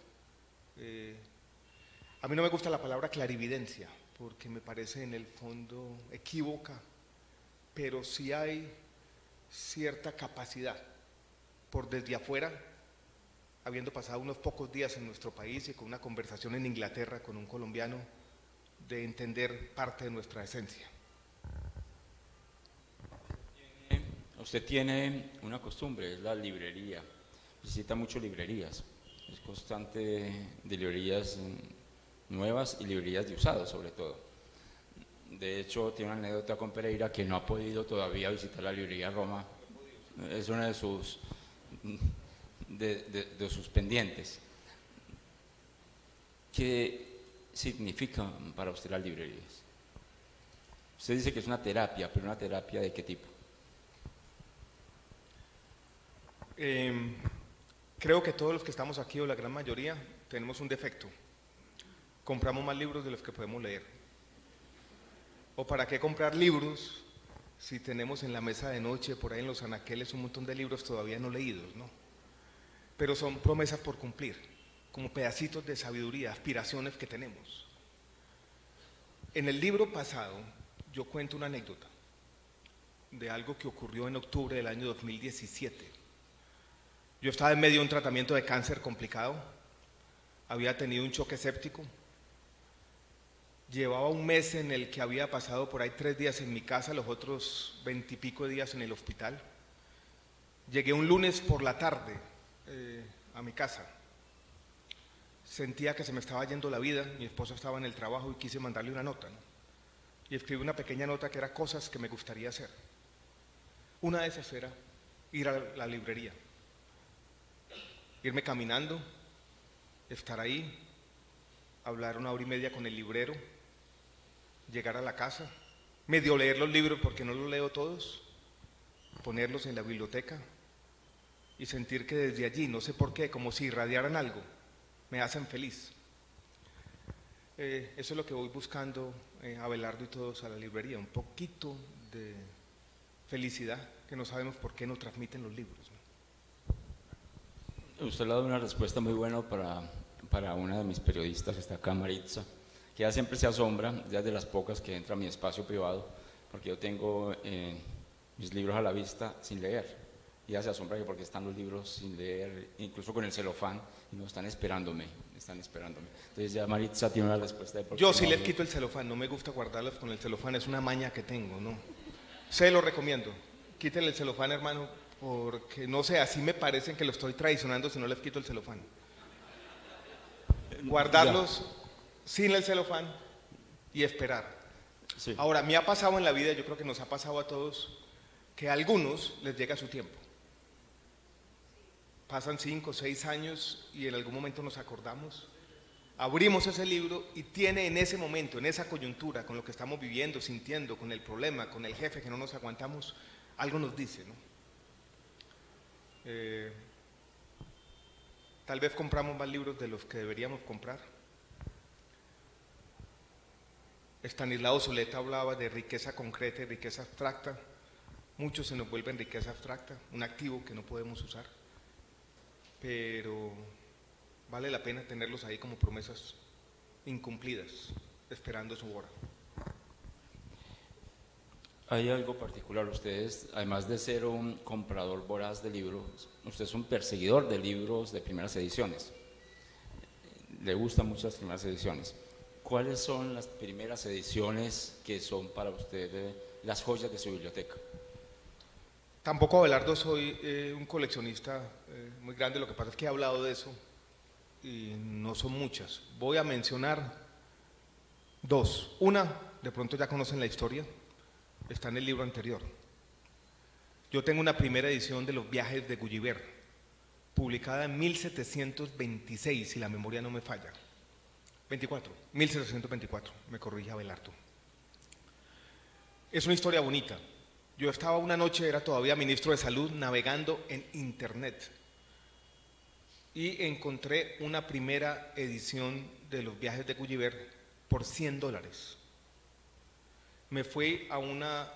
A mí no me gusta la palabra clarividencia, porque me parece en el fondo equívoca, pero sí hay cierta capacidad por desde afuera, habiendo pasado unos pocos días en nuestro país y con una conversación en Inglaterra con un colombiano, de entender parte de nuestra esencia. Usted tiene una costumbre, es la librería, visita muchas librerías, es constante de librerías nuevas y librerías de usados sobre todo. De hecho, tiene una anécdota con Pereira que no ha podido todavía visitar la librería Roma, es una de sus pendientes. Que significa para usted las librerías? Usted dice que es una terapia, pero ¿una terapia de qué tipo? Creo que todos los que estamos aquí, o la gran mayoría, tenemos un defecto. Compramos más libros de los que podemos leer. ¿O para qué comprar libros si tenemos en la mesa de noche, por ahí en los anaqueles, un montón de libros todavía no leídos, ¿no? Pero son promesas por cumplir, como pedacitos de sabiduría, aspiraciones que tenemos. En el libro pasado, yo cuento una anécdota de algo que ocurrió en octubre del año 2017. Yo estaba en medio de un tratamiento de cáncer complicado, había tenido un choque séptico, llevaba un mes en el que había pasado por ahí 3 días en mi casa, los otros 20 y pico días en el hospital. Llegué un lunes por la tarde a mi casa. Sentía que se me estaba yendo la vida, mi esposa estaba en el trabajo y quise mandarle una nota, ¿no? Y escribí una pequeña nota que era cosas que me gustaría hacer. Una de esas era ir a la librería, irme caminando, estar ahí, hablar 1 hora y media con el librero, llegar a la casa, medio leer los libros porque no los leo todos, ponerlos en la biblioteca y sentir que desde allí, no sé por qué, como si irradiaran algo, me hacen feliz. Eso es lo que voy buscando, Abelardo y todos a la librería, un poquito de felicidad que no sabemos por qué nos transmiten los libros, ¿no? Usted le ha dado una respuesta muy buena para una de mis periodistas que está acá, Maritza, que ella siempre se asombra, ya de las pocas que entra a mi espacio privado, porque yo tengo mis libros a la vista sin leer. Y ella se asombra que porque están los libros sin leer, incluso con el celofán, y no están esperándome. Entonces ya Maritza tiene una respuesta de por qué. Yo sí les quito el celofán, no me gusta guardarlos con el celofán, es una maña que tengo, ¿no? Se lo recomiendo, quítenle el celofán, hermano, porque no sé, así me parecen que lo estoy traicionando si no les quito el celofán. Guardarlos sin el celofán y esperar. Sí. Ahora, me ha pasado en la vida, yo creo que nos ha pasado a todos, que a algunos les llega su tiempo. Pasan 5 o 6 años y en algún momento nos acordamos, abrimos ese libro y tiene en ese momento, en esa coyuntura, con lo que estamos viviendo, sintiendo, con el problema, con el jefe que no nos aguantamos, algo nos dice, ¿no? Tal vez compramos más libros de los que deberíamos comprar. Estanislao Zuleta hablaba de riqueza concreta y riqueza abstracta. Muchos se nos vuelven riqueza abstracta, un activo que no podemos usar, pero vale la pena tenerlos ahí como promesas incumplidas, esperando su hora. Hay algo particular, ustedes, además de ser un comprador voraz de libros, usted es un perseguidor de libros de primeras ediciones. Le gustan mucho las primeras ediciones. ¿Cuáles son las primeras ediciones que son para usted las joyas de su biblioteca? Tampoco, Abelardo, soy un coleccionista muy grande, lo que pasa es que he hablado de eso y no son muchas. Voy a mencionar 2. Una, de pronto ya conocen la historia, está en el libro anterior. Yo tengo una primera edición de Los viajes de Gulliver, publicada en 1726, si la memoria no me falla. 1724, me corrige Abelardo. Es una historia bonita. Yo estaba una noche, era todavía ministro de salud, navegando en internet y encontré una primera edición de Los viajes de Gulliver por $100. Me fui a una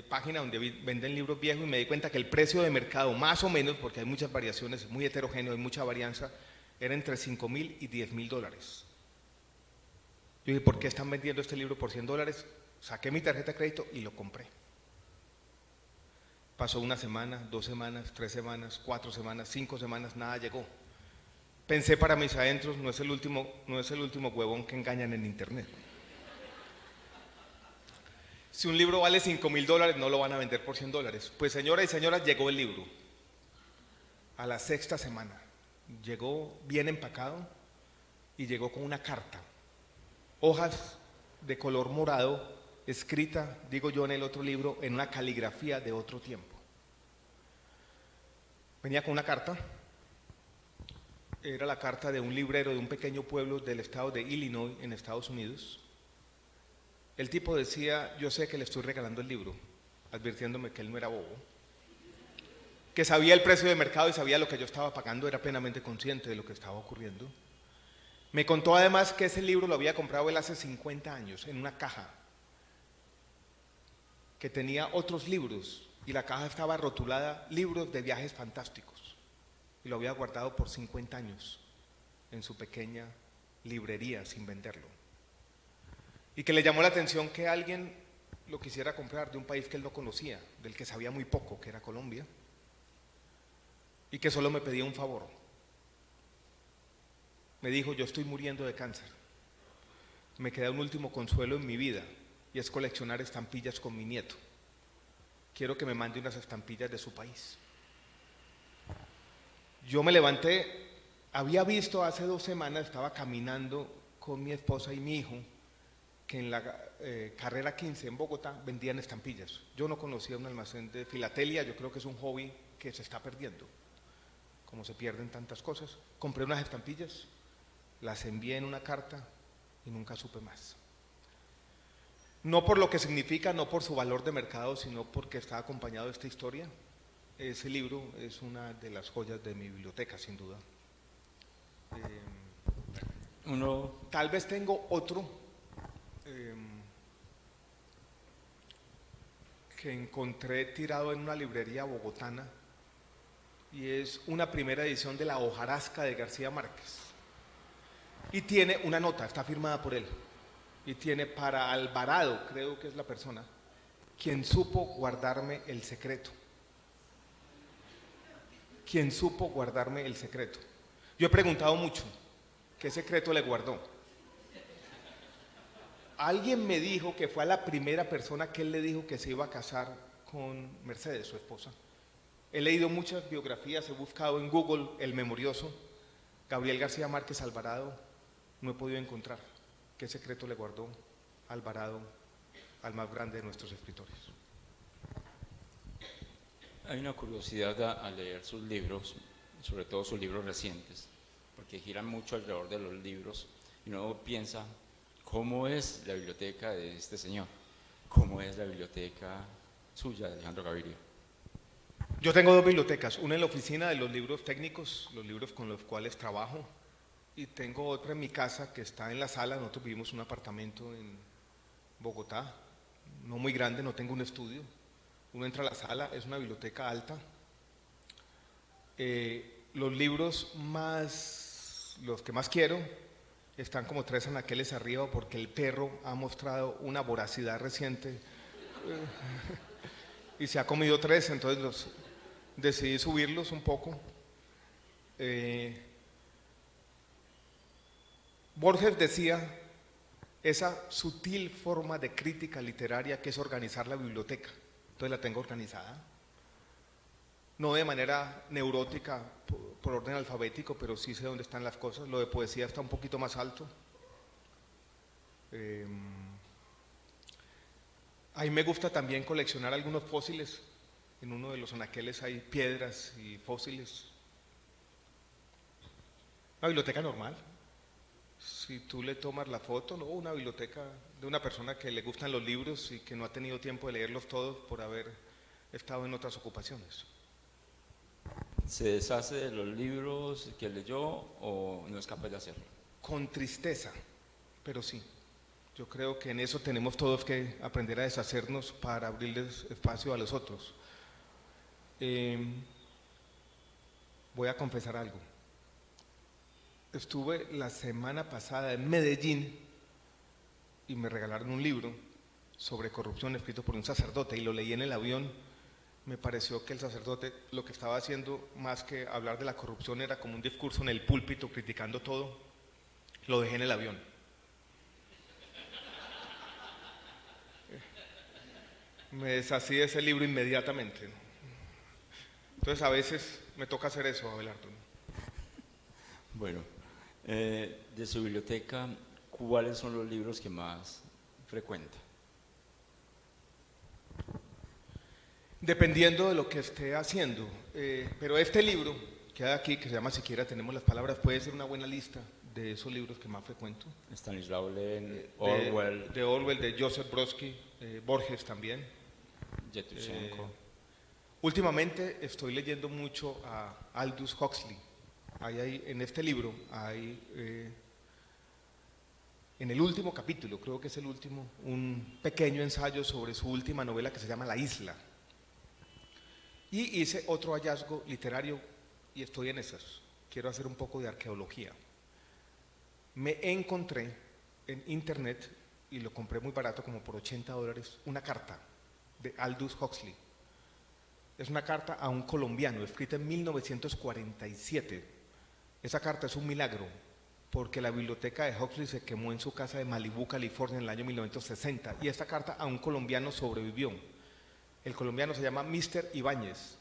página donde venden libros viejos y me di cuenta que el precio de mercado, más o menos, porque hay muchas variaciones, es muy heterogéneo, hay mucha varianza, era entre $5.000 y $10.000. Yo dije, ¿por qué están vendiendo este libro por $100? Saqué mi tarjeta de crédito y lo compré. Pasó 1 semana, 2 semanas, 3 semanas, 4 semanas, 5 semanas, nada llegó. Pensé para mis adentros, no es el último huevón que engañan en internet. Si un libro vale $5.000, no lo van a vender por $100. Pues señoras y señoras, llegó el libro. A la 6ª semana. Llegó bien empacado y llegó con una carta. Hojas de color morado, escrita, digo yo en el otro libro, en una caligrafía de otro tiempo. Venía con una carta Era la carta de un librero de un pequeño pueblo del estado de Illinois, en Estados Unidos. El tipo decía: yo sé que le estoy regalando el libro, advirtiéndome que él no era bobo, que sabía el precio de mercado y sabía lo que yo estaba pagando, era plenamente consciente de lo que estaba ocurriendo. Me contó además que ese libro lo había comprado él hace 50 años, en una caja, que tenía otros libros, y la caja estaba rotulada libros de viajes fantásticos, y lo había guardado por 50 años en su pequeña librería sin venderlo. Y que le llamó la atención que alguien lo quisiera comprar de un país que él no conocía, del que sabía muy poco, que era Colombia, y que solo me pedía un favor. Me dijo: yo estoy muriendo de cáncer, me queda un último consuelo en mi vida, y es coleccionar estampillas con mi nieto. Quiero que me mande unas estampillas de su país. Yo me levanté, había visto hace 2 semanas, estaba caminando con mi esposa y mi hijo, que en la carrera 15 en Bogotá vendían estampillas. Yo no conocía un almacén de filatelia, yo creo que es un hobby que se está perdiendo, como se pierden tantas cosas. Compré unas estampillas, las envié en una carta y nunca supe más. No por lo que significa, no por su valor de mercado, sino porque está acompañado de esta historia. Ese libro es una de las joyas de mi biblioteca, sin duda. Tal vez tengo otro que encontré tirado en una librería bogotana, y es una primera edición de La hojarasca de García Márquez, y tiene una nota, está firmada por él, y tiene: para Alvarado, creo que es la persona, quien supo guardarme el secreto. Quien supo guardarme el secreto. Yo he preguntado mucho, ¿qué secreto le guardó? Alguien me dijo que fue a la primera persona que él le dijo que se iba a casar con Mercedes, su esposa. He leído muchas biografías, he buscado en Google el memorioso Gabriel García Márquez Alvarado, no he podido encontrar qué secreto le guardó Alvarado al más grande de nuestros escritores. Hay una curiosidad a leer sus libros, sobre todo sus libros recientes, porque giran mucho alrededor de los libros y uno piensa: ¿cómo es la biblioteca de este señor? ¿Cómo es la biblioteca suya, de Alejandro Gaviria? Yo tengo 2 bibliotecas, una en la oficina de los libros técnicos, los libros con los cuales trabajo, y tengo otra en mi casa que está en la sala. Nosotros vivimos en un apartamento en Bogotá, no muy grande, no tengo un estudio. Uno entra a la sala, es una biblioteca alta. Los libros los que más quiero, están como 3 anaqueles arriba, porque el perro ha mostrado una voracidad reciente y se ha comido 3, entonces decidí subirlos un poco. Borges decía: esa sutil forma de crítica literaria que es organizar la biblioteca. Entonces la tengo organizada, no de manera neurótica por orden alfabético, pero sí sé dónde están las cosas. Lo de poesía está un poquito más alto. A mí me gusta también coleccionar algunos fósiles. En uno de los anaqueles hay piedras y fósiles. Una biblioteca normal. Si tú le tomas la foto, ¿no? Una biblioteca de una persona que le gustan los libros y que no ha tenido tiempo de leerlos todos por haber estado en otras ocupaciones. ¿Se deshace de los libros que leyó o no es capaz de hacerlo? Con tristeza, pero sí. Yo creo que en eso tenemos todos que aprender a deshacernos para abrirles espacio a los otros. Voy a confesar algo. Estuve la semana pasada en Medellín y me regalaron un libro sobre corrupción escrito por un sacerdote, y lo leí en el avión. Me pareció que el sacerdote lo que estaba haciendo, más que hablar de la corrupción, era como un discurso en el púlpito criticando todo. Lo dejé en el avión. Me deshací de ese libro inmediatamente. Entonces a veces me toca hacer eso, Abelardo. Bueno, de su biblioteca, ¿cuáles son los libros que más frecuenta? Dependiendo de lo que esté haciendo, pero este libro, que hay aquí, que se llama Siquiera tenemos las palabras, puede ser una buena lista de esos libros que más frecuento. Stanislaw Lem, Orwell. De Orwell, de Joseph Brodsky, Borges también. Yevtushenko. Últimamente estoy leyendo mucho a Aldous Huxley. En este libro hay, en el último capítulo, creo que es el último, un pequeño ensayo sobre su última novela que se llama La Isla. Y hice otro hallazgo literario y estoy en esas. Quiero hacer un poco de arqueología. Me encontré en internet, y lo compré muy barato, como por $80, una carta de Aldous Huxley. Es una carta a un colombiano, escrita en 1947. Esa carta es un milagro, porque la biblioteca de Huxley se quemó en su casa de Malibú, California, en el año 1960, y esta carta a un colombiano sobrevivió. El colombiano se llama Mr. Ibáñez,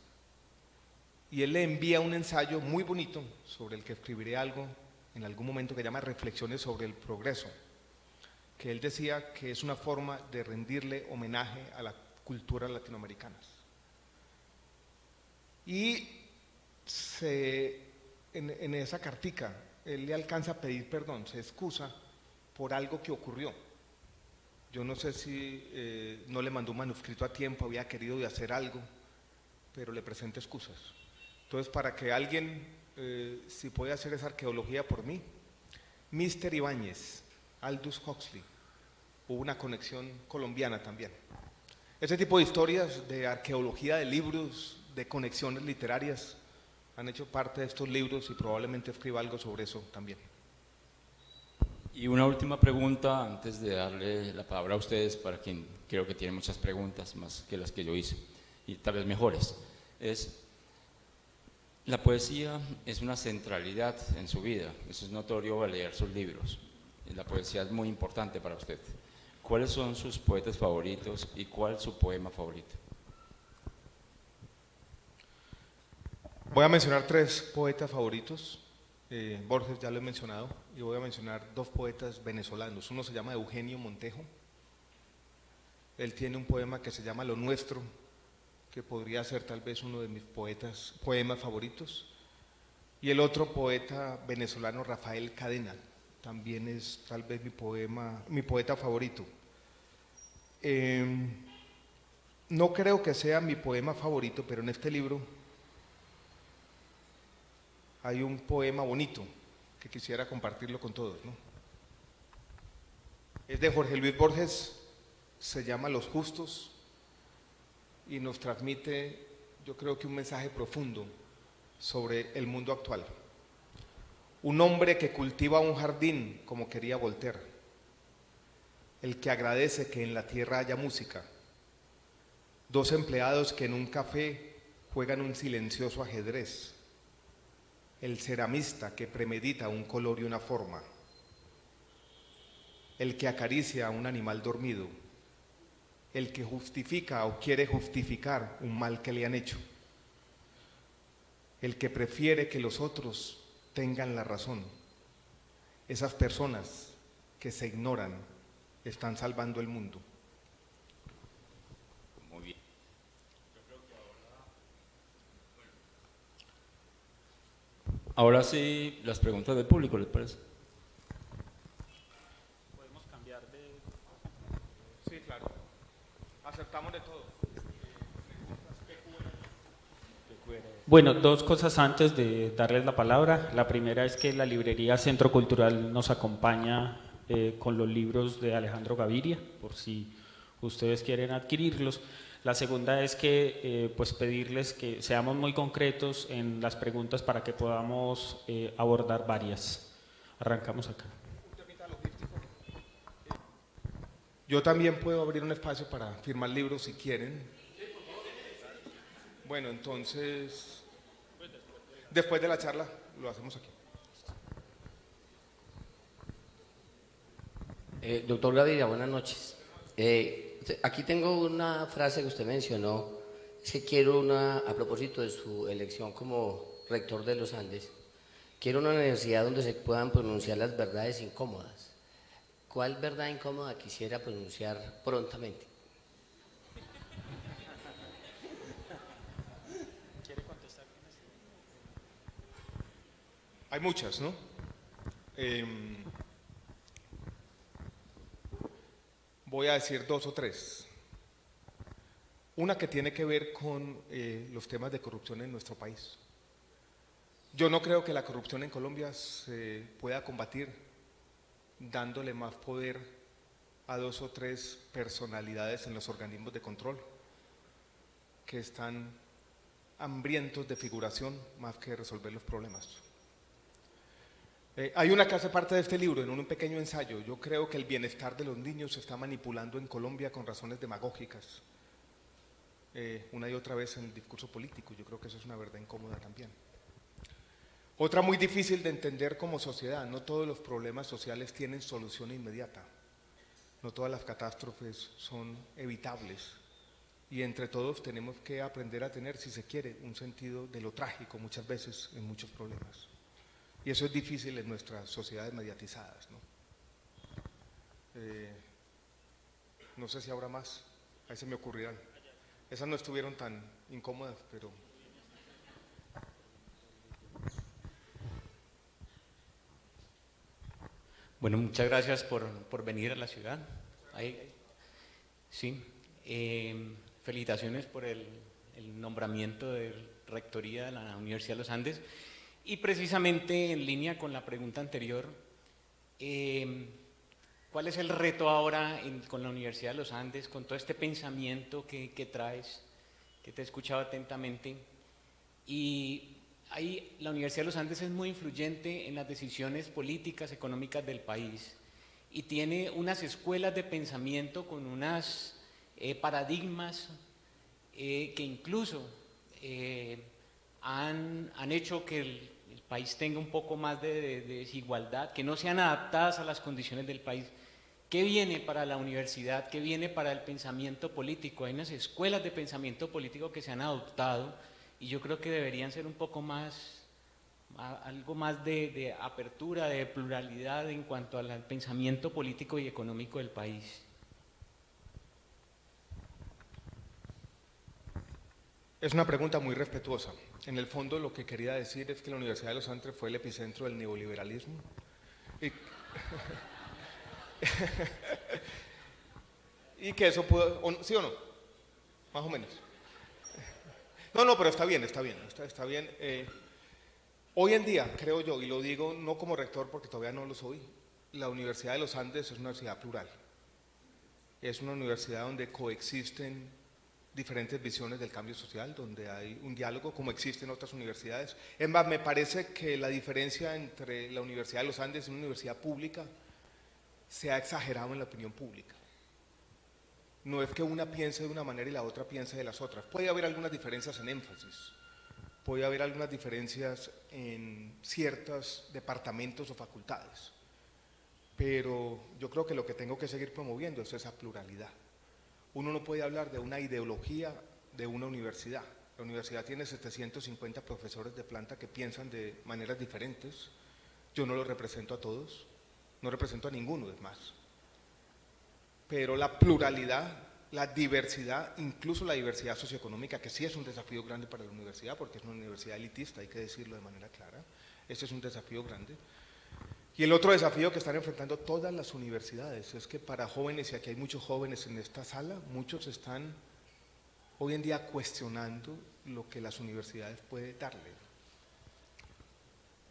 y él le envía un ensayo muy bonito, sobre el que escribiré algo en algún momento, que llama Reflexiones sobre el Progreso, que él decía que es una forma de rendirle homenaje a las culturas latinoamericanas. Y en esa cartica, él le alcanza a pedir perdón, se excusa por algo que ocurrió. Yo no sé si no le mandó un manuscrito a tiempo, había querido de hacer algo, pero le presenta excusas. Entonces, para que alguien, si puede hacer esa arqueología por mí, Mr. Ibáñez, Aldous Huxley, hubo una conexión colombiana también. Ese tipo de historias de arqueología de libros, de conexiones literarias, han hecho parte de estos libros y probablemente escriba algo sobre eso también. Y una última pregunta antes de darle la palabra a ustedes, para quien creo que tiene muchas preguntas más que las que yo hice, y tal vez mejores. La poesía es una centralidad en su vida, eso es notorio al leer sus libros. La poesía es muy importante para usted. ¿Cuáles son sus poetas favoritos y cuál su poema favorito? Voy a mencionar 3 poetas favoritos. Borges ya lo he mencionado, y voy a mencionar 2 poetas venezolanos. Uno se llama Eugenio Montejo. Él tiene un poema que se llama Lo Nuestro, que podría ser tal vez uno de mis poemas favoritos. Y el otro poeta venezolano, Rafael Cadena, también es tal vez mi poeta favorito. No creo que sea mi poema favorito, pero en este libro hay un poema bonito que quisiera compartirlo con todos, ¿no? Es de Jorge Luis Borges, se llama Los Justos, y nos transmite, yo creo que un mensaje profundo sobre el mundo actual. Un hombre que cultiva un jardín como quería Voltaire, el que agradece que en la tierra haya música, 2 empleados que en un café juegan un silencioso ajedrez, el ceramista que premedita un color y una forma, el que acaricia a un animal dormido, el que justifica o quiere justificar un mal que le han hecho, el que prefiere que los otros tengan la razón. Esas personas que se ignoran están salvando el mundo. Muy bien. Ahora sí, las preguntas del público, ¿les parece? Podemos cambiar de... Sí, claro. Aceptamos de todo. Bueno, 2 cosas antes de darles la palabra. La primera es que la librería Centro Cultural nos acompaña con los libros de Alejandro Gaviria, por si ustedes quieren adquirirlos. La segunda es que pues pedirles que seamos muy concretos en las preguntas para que podamos abordar varias. Arrancamos acá. Yo también puedo abrir un espacio para firmar libros si quieren. Bueno, entonces, después de la charla lo hacemos aquí. Doctor Gaviria, buenas noches. Aquí tengo una frase que usted mencionó, es que quiero a propósito de su elección como rector de los Andes, quiero una universidad donde se puedan pronunciar las verdades incómodas. ¿Cuál verdad incómoda quisiera pronunciar prontamente? ¿Quiere contestar? Hay muchas, ¿no? Voy a decir 2 o 3. Una que tiene que ver con los temas de corrupción en nuestro país. Yo no creo que la corrupción en Colombia se pueda combatir dándole más poder a 2 o 3 personalidades en los organismos de control que están hambrientos de figuración más que de resolver los problemas. Hay una que hace parte de este libro, en un pequeño ensayo. Yo creo que el bienestar de los niños se está manipulando en Colombia con razones demagógicas, una y otra vez en el discurso político. Yo creo que eso es una verdad incómoda también. Otra muy difícil de entender como sociedad: no todos los problemas sociales tienen solución inmediata, no todas las catástrofes son evitables, y entre todos tenemos que aprender a tener, si se quiere, un sentido de lo trágico muchas veces en muchos problemas. Y eso es difícil en nuestras sociedades mediatizadas, ¿no? No sé si habrá más, ahí se me ocurrirán. Esas no estuvieron tan incómodas, pero... Bueno, muchas gracias por venir a la ciudad. Sí, felicitaciones por el nombramiento de rectoría de la Universidad de los Andes. Y precisamente en línea con la pregunta anterior, ¿cuál es el reto ahora con la Universidad de los Andes, con todo este pensamiento que traes, que te he escuchado atentamente? Y ahí la Universidad de los Andes es muy influyente en las decisiones políticas, económicas del país, y tiene unas escuelas de pensamiento con unas paradigmas que incluso han hecho que el país tenga un poco más de desigualdad, que no sean adaptadas a las condiciones del país. ¿Qué viene para la universidad? ¿Qué viene para el pensamiento político? Hay unas escuelas de pensamiento político que se han adoptado y yo creo que deberían ser un poco más, algo más de apertura, de pluralidad en cuanto al pensamiento político y económico del país. Es una pregunta muy respetuosa. En el fondo lo que quería decir es que la Universidad de los Andes fue el epicentro del neoliberalismo. Y que eso pudo, ¿sí o no? Más o menos. No, pero está bien. Hoy en día, creo yo, y lo digo no como rector porque todavía no lo soy, la Universidad de los Andes es una universidad plural. Es una universidad donde coexisten diferentes visiones del cambio social, donde hay un diálogo como existe en otras universidades. Es más, me parece que la diferencia entre la Universidad de los Andes y una universidad pública se ha exagerado en la opinión pública. No es que una piense de una manera y la otra piense de las otras. Puede haber algunas diferencias en énfasis, puede haber algunas diferencias en ciertos departamentos o facultades, pero yo creo que lo que tengo que seguir promoviendo es esa pluralidad. Uno no puede hablar de una ideología de una universidad. La universidad tiene 750 profesores de planta que piensan de maneras diferentes. Yo no los represento a todos, no represento a ninguno, es más. Pero la pluralidad, la diversidad, incluso la diversidad socioeconómica, que sí es un desafío grande para la universidad, porque es una universidad elitista, hay que decirlo de manera clara, ese es un desafío grande. Y el otro desafío que están enfrentando todas las universidades es que para jóvenes, y aquí hay muchos jóvenes en esta sala, muchos están hoy en día cuestionando lo que las universidades pueden darle,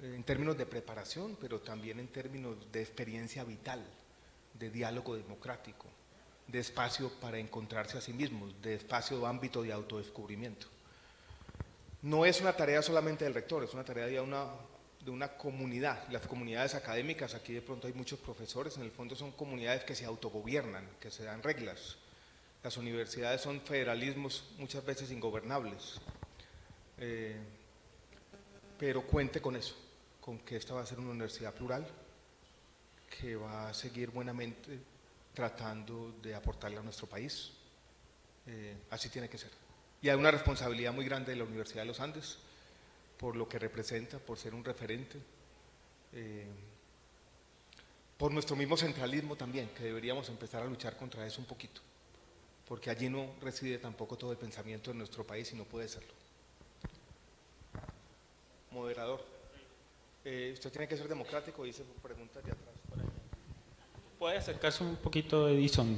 en términos de preparación, pero también en términos de experiencia vital, de diálogo democrático, de espacio para encontrarse a sí mismos, de espacio o ámbito de autodescubrimiento. No es una tarea solamente del rector, es una tarea de una comunidad. Las comunidades académicas, aquí de pronto hay muchos profesores, en el fondo son comunidades que se autogobiernan, que se dan reglas. Las universidades son federalismos muchas veces ingobernables, pero cuente con eso, con que esta va a ser una universidad plural, que va a seguir buenamente tratando de aportarle a nuestro país. Así tiene que ser. Y hay una responsabilidad muy grande de la Universidad de los Andes, por lo que representa, por ser un referente, por nuestro mismo centralismo también, que deberíamos empezar a luchar contra eso un poquito, porque allí no reside tampoco todo el pensamiento de nuestro país y no puede serlo. Moderador, usted Usted tiene que ser democrático y hice preguntas de atrás. Puede acercarse un poquito, Edison,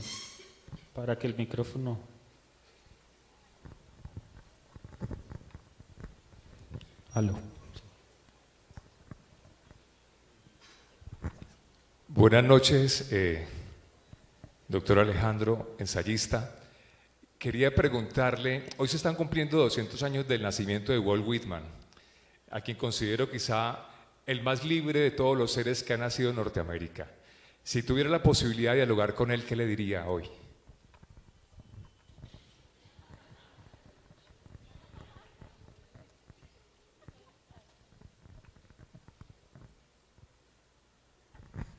para que el micrófono... Aló. Buenas noches, doctor Alejandro, ensayista. Quería preguntarle, hoy se están cumpliendo 200 años del nacimiento de Walt Whitman, a quien considero quizá el más libre de todos los seres que han nacido en Norteamérica. Si tuviera la posibilidad de dialogar con él, ¿qué le diría hoy?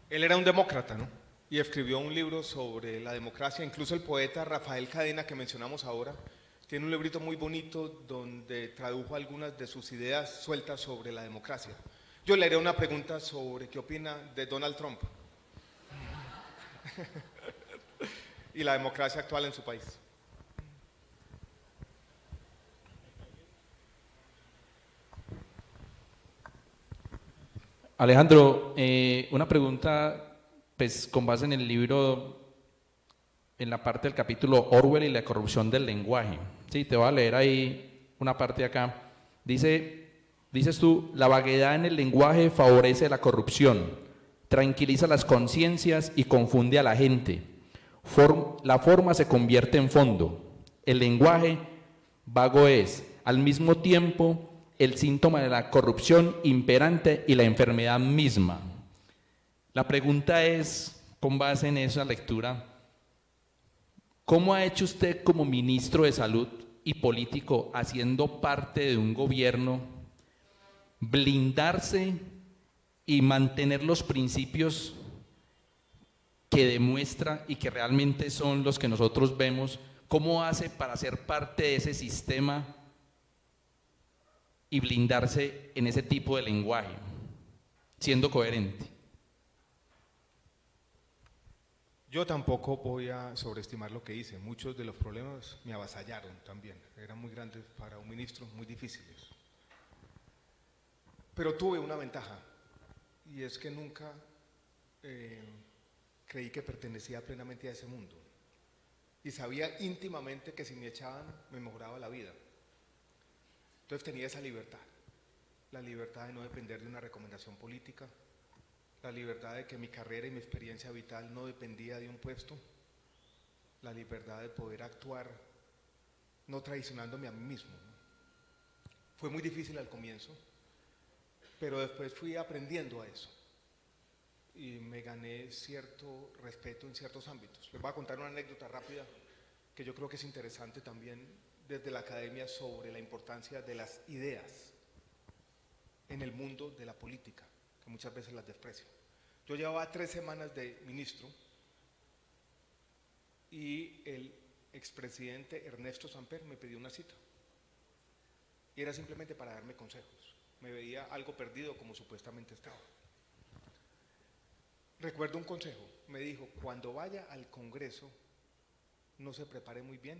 Él era un demócrata, ¿no? Y escribió un libro sobre la democracia. Incluso el poeta Rafael Cadena, que mencionamos ahora, tiene un librito muy bonito donde tradujo algunas de sus ideas sueltas sobre la democracia. Yo le haré una pregunta sobre qué opina de Donald Trump y la democracia actual en su país. Alejandro, una pregunta, pues con base en el libro, en la parte del capítulo Orwell y la corrupción del lenguaje. Sí, te voy a leer ahí una parte de acá. Dices tú, la vaguedad en el lenguaje favorece la corrupción, tranquiliza las conciencias y confunde a la gente. La forma se convierte en fondo. El lenguaje vago es, al mismo tiempo, el síntoma de la corrupción imperante y la enfermedad misma. La pregunta es, con base en esa lectura, ¿cómo ha hecho usted como ministro de Salud y político, haciendo parte de un gobierno, blindarse y mantener los principios que demuestra y que realmente son los que nosotros vemos? ¿Cómo hace para ser parte de ese sistema y blindarse en ese tipo de lenguaje, siendo coherente? Yo tampoco voy a sobreestimar lo que hice. Muchos de los problemas me avasallaron también. Eran muy grandes para un ministro, muy difíciles. Pero tuve una ventaja, y es que nunca creí que pertenecía plenamente a ese mundo. Y sabía íntimamente que si me echaban, me mejoraba la vida. Entonces tenía esa libertad, la libertad de no depender de una recomendación política, la libertad de que mi carrera y mi experiencia vital no dependía de un puesto, la libertad de poder actuar no traicionándome a mí mismo. Fue muy difícil al comienzo, pero después fui aprendiendo a eso y me gané cierto respeto en ciertos ámbitos. Les voy a contar una anécdota rápida que yo creo que es interesante también desde la academia sobre la importancia de las ideas en el mundo de la política, que muchas veces las desprecio. Yo llevaba 3 semanas de ministro y el expresidente Ernesto Samper me pidió una cita. Y era simplemente para darme consejos. Me veía algo perdido como supuestamente estaba. Recuerdo un consejo, me dijo, cuando vaya al Congreso, no se prepare muy bien,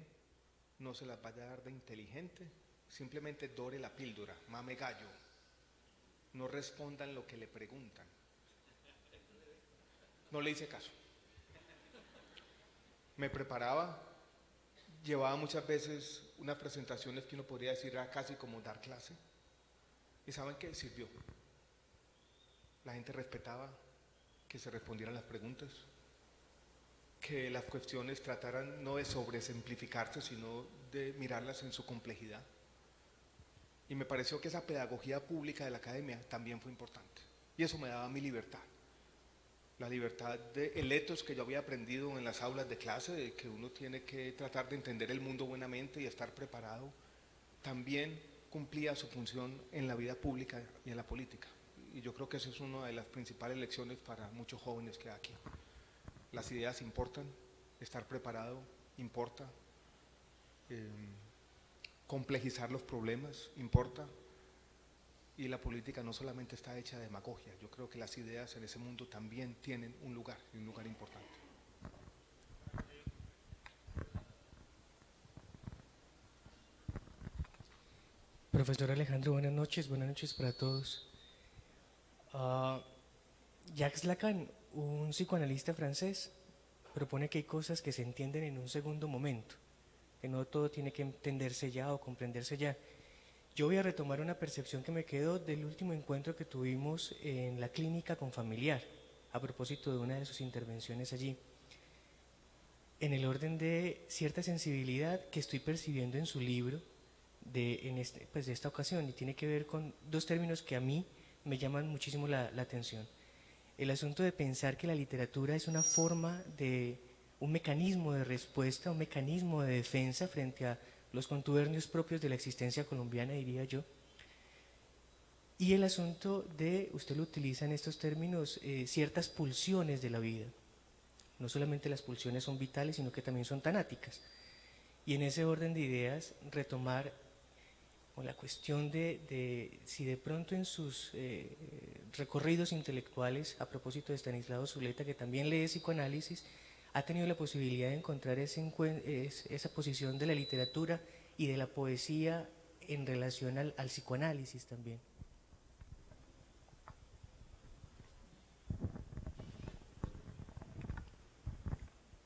no se las vaya a dar de inteligente, simplemente dore la píldora, mame gallo, no respondan lo que le preguntan. No le hice caso. Me preparaba, llevaba muchas veces unas presentaciones que uno podría decir era casi como dar clase, y ¿saben qué? Sirvió. La gente respetaba que se respondieran las preguntas, que las cuestiones trataran no de sobresimplificarse, sino de mirarlas en su complejidad. Y me pareció que esa pedagogía pública de la academia también fue importante. Y eso me daba mi libertad. La libertad del ethos que yo había aprendido en las aulas de clase, de que uno tiene que tratar de entender el mundo buenamente y estar preparado, también cumplía su función en la vida pública y en la política. Y yo creo que esa es una de las principales lecciones para muchos jóvenes que hay aquí. Las ideas importan, estar preparado importa, complejizar los problemas importa, y la política no solamente está hecha de demagogia. Yo creo que las ideas en ese mundo también tienen un lugar, y un lugar importante. Profesor Alejandro, buenas noches para todos. Jacques Lacan, un psicoanalista francés, propone que hay cosas que se entienden en un segundo momento, que no todo tiene que entenderse ya o comprenderse ya. Yo voy a retomar una percepción que me quedó del último encuentro que tuvimos en la clínica con familiar, a propósito de una de sus intervenciones allí, en el orden de cierta sensibilidad que estoy percibiendo en su libro de esta ocasión, y tiene que ver con dos términos que a mí me llaman muchísimo la atención. El asunto de pensar que la literatura es una forma de, un mecanismo de respuesta, un mecanismo de defensa frente a los contubernios propios de la existencia colombiana, diría yo. Y el asunto de, usted lo utiliza en estos términos, ciertas pulsiones de la vida. No solamente las pulsiones son vitales, sino que también son tanáticas. Y en ese orden de ideas, retomar la cuestión de si de pronto en sus recorridos intelectuales, a propósito de Estanislao Zuleta, que también lee psicoanálisis, ha tenido la posibilidad de encontrar esa posición de la literatura y de la poesía en relación al psicoanálisis también.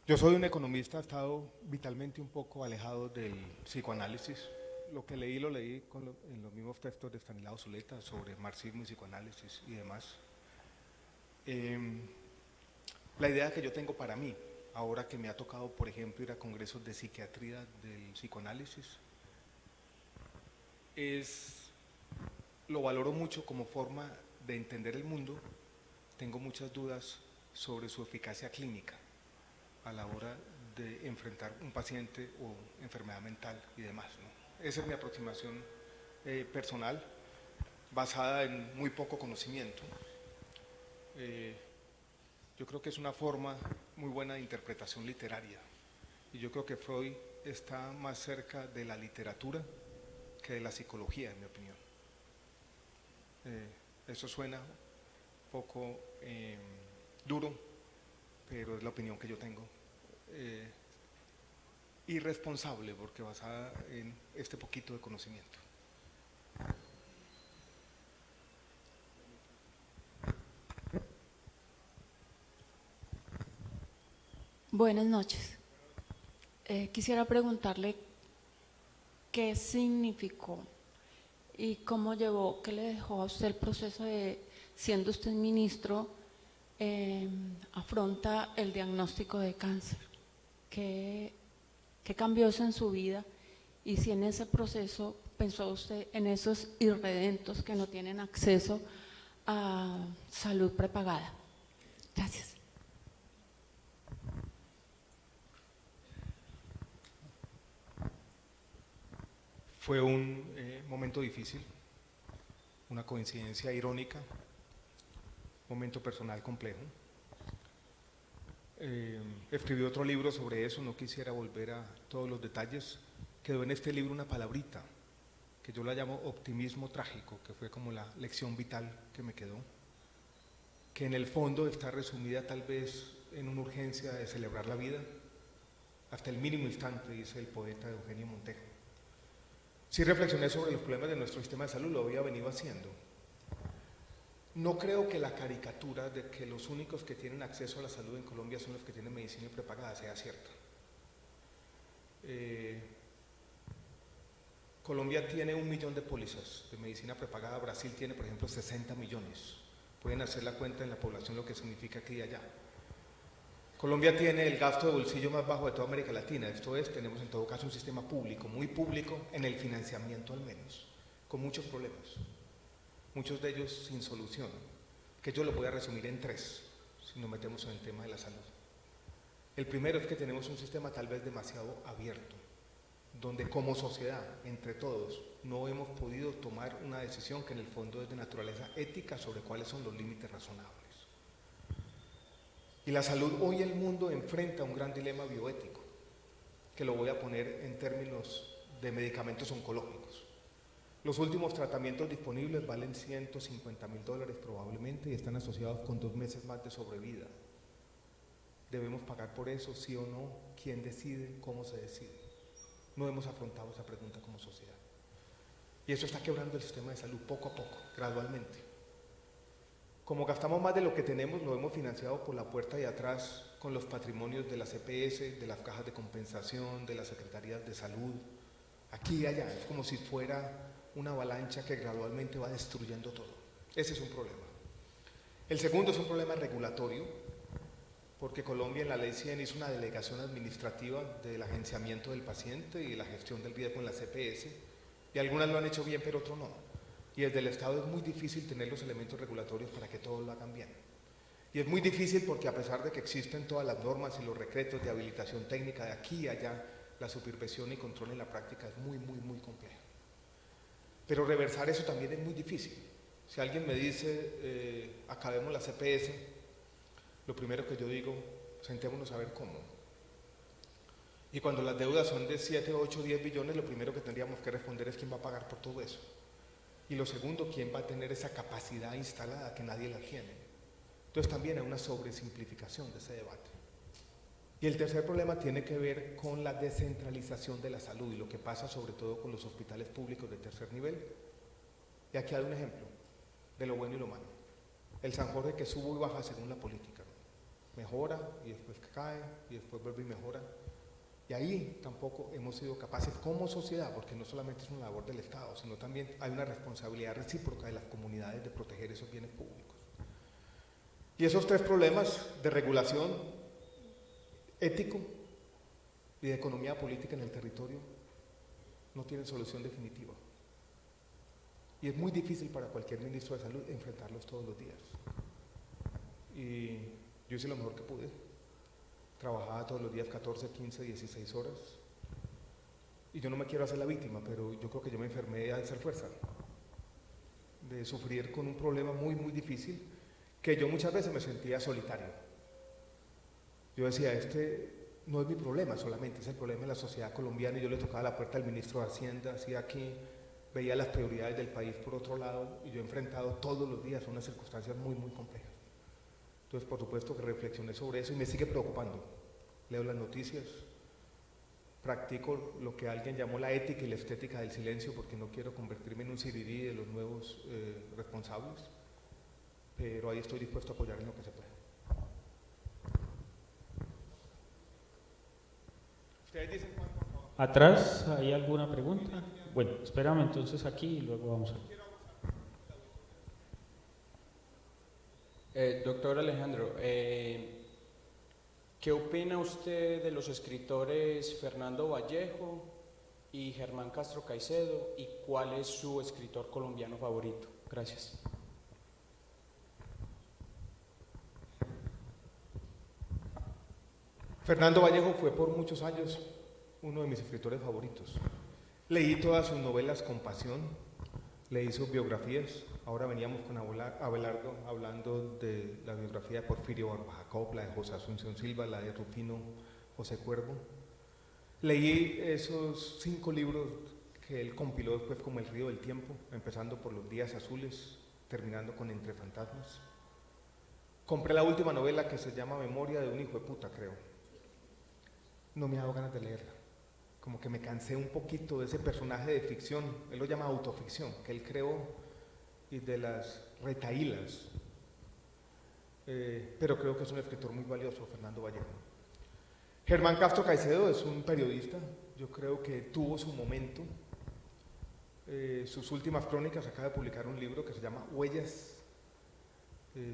Yo soy un economista, he estado vitalmente un poco alejado del psicoanálisis. Lo que leí lo leí en los mismos textos de Estanislao Zuleta sobre marxismo y psicoanálisis y demás. La idea que yo tengo para mí, ahora que me ha tocado, por ejemplo, ir a congresos de psiquiatría del psicoanálisis, lo valoro mucho como forma de entender el mundo. Tengo muchas dudas sobre su eficacia clínica a la hora de enfrentar un paciente o enfermedad mental y demás, ¿no? Esa es mi aproximación personal, basada en muy poco conocimiento. Yo creo que es una forma muy buena de interpretación literaria, y yo creo que Freud está más cerca de la literatura que de la psicología, en mi opinión. Eso suena un poco duro, pero es la opinión que yo tengo. Irresponsable, porque basada en este poquito de conocimiento. Buenas noches. Quisiera preguntarle qué significó y cómo llevó, qué le dejó a usted el proceso de, siendo usted ministro, afronta el diagnóstico de cáncer. ¿Qué cambió eso en su vida? Y si en ese proceso pensó usted en esos irredentos que no tienen acceso a salud prepagada. Gracias. Fue un momento difícil, una coincidencia irónica, momento personal complejo. Escribí otro libro sobre eso, no quisiera volver a todos los detalles. Quedó en este libro una palabrita, que yo la llamo optimismo trágico, que fue como la lección vital que me quedó, que en el fondo está resumida tal vez en una urgencia de celebrar la vida, hasta el mínimo instante, dice el poeta Eugenio Montejo. Sí reflexioné sobre los problemas de nuestro sistema de salud, lo había venido haciendo. No creo que la caricatura de que los únicos que tienen acceso a la salud en Colombia son los que tienen medicina prepagada sea cierta. Colombia tiene 1 millón de pólizas de medicina prepagada, Brasil tiene, por ejemplo, 60 millones. Pueden hacer la cuenta en la población lo que significa aquí y allá. Colombia tiene el gasto de bolsillo más bajo de toda América Latina, esto es, tenemos en todo caso un sistema público, muy público en el financiamiento al menos, con muchos problemas, muchos de ellos sin solución, que yo lo voy a resumir en 3, si nos metemos en el tema de la salud. El primero es que tenemos un sistema tal vez demasiado abierto, donde como sociedad, entre todos, no hemos podido tomar una decisión que en el fondo es de naturaleza ética sobre cuáles son los límites razonables. Y la salud, hoy el mundo enfrenta un gran dilema bioético, que lo voy a poner en términos de medicamentos oncológicos. Los últimos tratamientos disponibles valen $150.000 probablemente y están asociados con 2 meses más de sobrevida. ¿Debemos pagar por eso, sí o no? ¿Quién decide? ¿Cómo se decide? No hemos afrontado esa pregunta como sociedad. Y eso está quebrando el sistema de salud poco a poco, gradualmente. Como gastamos más de lo que tenemos, lo hemos financiado por la puerta de atrás con los patrimonios de las EPS, de las cajas de compensación, de las secretarías de salud, aquí y allá. Es como si fuera una avalancha que gradualmente va destruyendo todo. Ese es un problema. El segundo es un problema regulatorio, porque Colombia en la Ley 100 hizo una delegación administrativa del agenciamiento del paciente y de la gestión del riesgo en las EPS, y algunas lo han hecho bien, pero otros no. Y desde el Estado es muy difícil tener los elementos regulatorios para que todos lo hagan bien. Y es muy difícil porque a pesar de que existen todas las normas y los decretos de habilitación técnica de aquí y allá, la supervisión y control en la práctica es muy complejo. Pero reversar eso también es muy difícil. Si alguien me dice, acabemos las EPS, lo primero que yo digo, sentémonos a ver cómo. Y cuando las deudas son de 7, 8, 10 billones, lo primero que tendríamos que responder es quién va a pagar por todo eso. Y lo segundo, quién va a tener esa capacidad instalada que nadie la tiene. Entonces también hay una sobresimplificación de ese debate. Y el tercer problema tiene que ver con la descentralización de la salud y lo que pasa sobre todo con los hospitales públicos de tercer nivel. Y aquí hay un ejemplo de lo bueno y lo malo. El San Jorge que sube y baja según la política. Mejora y después cae y después vuelve y mejora. Y ahí tampoco hemos sido capaces como sociedad, porque no solamente es una labor del Estado, sino también hay una responsabilidad recíproca de las comunidades de proteger esos bienes públicos. Y esos tres problemas de regulación, ético y de economía política en el territorio no tienen solución definitiva. Y es muy difícil para cualquier ministro de salud enfrentarlos todos los días. Y yo hice lo mejor que pude. Trabajaba todos los días 14, 15, 16 horas. Y yo no me quiero hacer la víctima, pero yo creo que yo me enfermé de hacer fuerza, de sufrir con un problema muy difícil, que yo muchas veces me sentía solitario. Yo decía, este no es mi problema solamente, es el problema de la sociedad colombiana, y yo le tocaba la puerta al ministro de Hacienda, así aquí, veía las prioridades del país por otro lado, y yo he enfrentado todos los días unas circunstancias muy complejas. Entonces, por supuesto que reflexioné sobre eso y me sigue preocupando. Leo las noticias, practico lo que alguien llamó la ética y la estética del silencio, porque no quiero convertirme en un sirirí de los nuevos responsables, pero ahí estoy dispuesto a apoyar en lo que se pueda. ¿Ustedes dicen cuánto? ¿Atrás hay alguna pregunta? Bueno, espérame entonces aquí y luego vamos a... Doctor Alejandro, ¿qué opina usted de los escritores Fernando Vallejo y Germán Castro Caicedo, y cuál es su escritor colombiano favorito? Gracias. Fernando Vallejo fue por muchos años uno de mis escritores favoritos. Leí todas sus novelas con pasión, leí sus biografías. Ahora veníamos con Abelardo hablando de la biografía de Porfirio Barba Jacob, la de José Asunción Silva, la de Rufino José Cuervo. Leí esos 5 libros que él compiló después como El río del tiempo, empezando por Los días azules, terminando con Entre fantasmas. Compré la última novela que se llama Memoria de un hijo de puta, creo. No me ha dado ganas de leerla. Como que me cansé un poquito de ese personaje de ficción, él lo llama autoficción, que él creó, y de las retahílas. Pero creo que es un escritor muy valioso, Fernando Vallejo. Germán Castro Caicedo es un periodista, yo creo que tuvo su momento. Sus últimas crónicas, acaba de publicar un libro que se llama Huellas,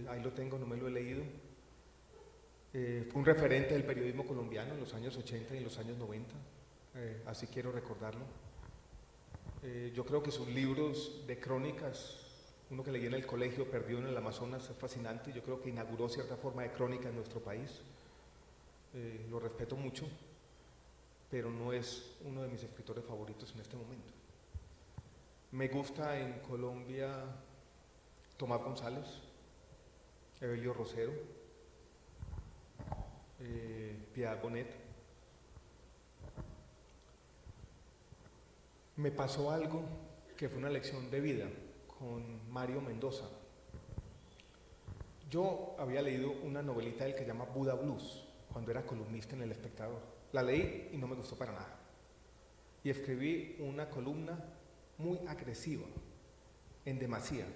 ahí lo tengo, no me lo he leído. Fue un referente del periodismo colombiano en los años 80 y en los años 90, así quiero recordarlo. Yo creo que sus libros de crónicas, uno que leí en el colegio, Perdido en el Amazonas, es fascinante. Yo creo que inauguró cierta forma de crónica en nuestro país. Lo respeto mucho, pero no es uno de mis escritores favoritos en este momento. Me gusta en Colombia Tomás González, Evelio Rosero, Piedad Bonet. Me pasó algo que fue una lección de vida con Mario Mendoza. Yo había leído una novelita del que se llama Buda Blues cuando era columnista en El Espectador. La leí y no me gustó para nada. Y escribí una columna muy agresiva, en demasía.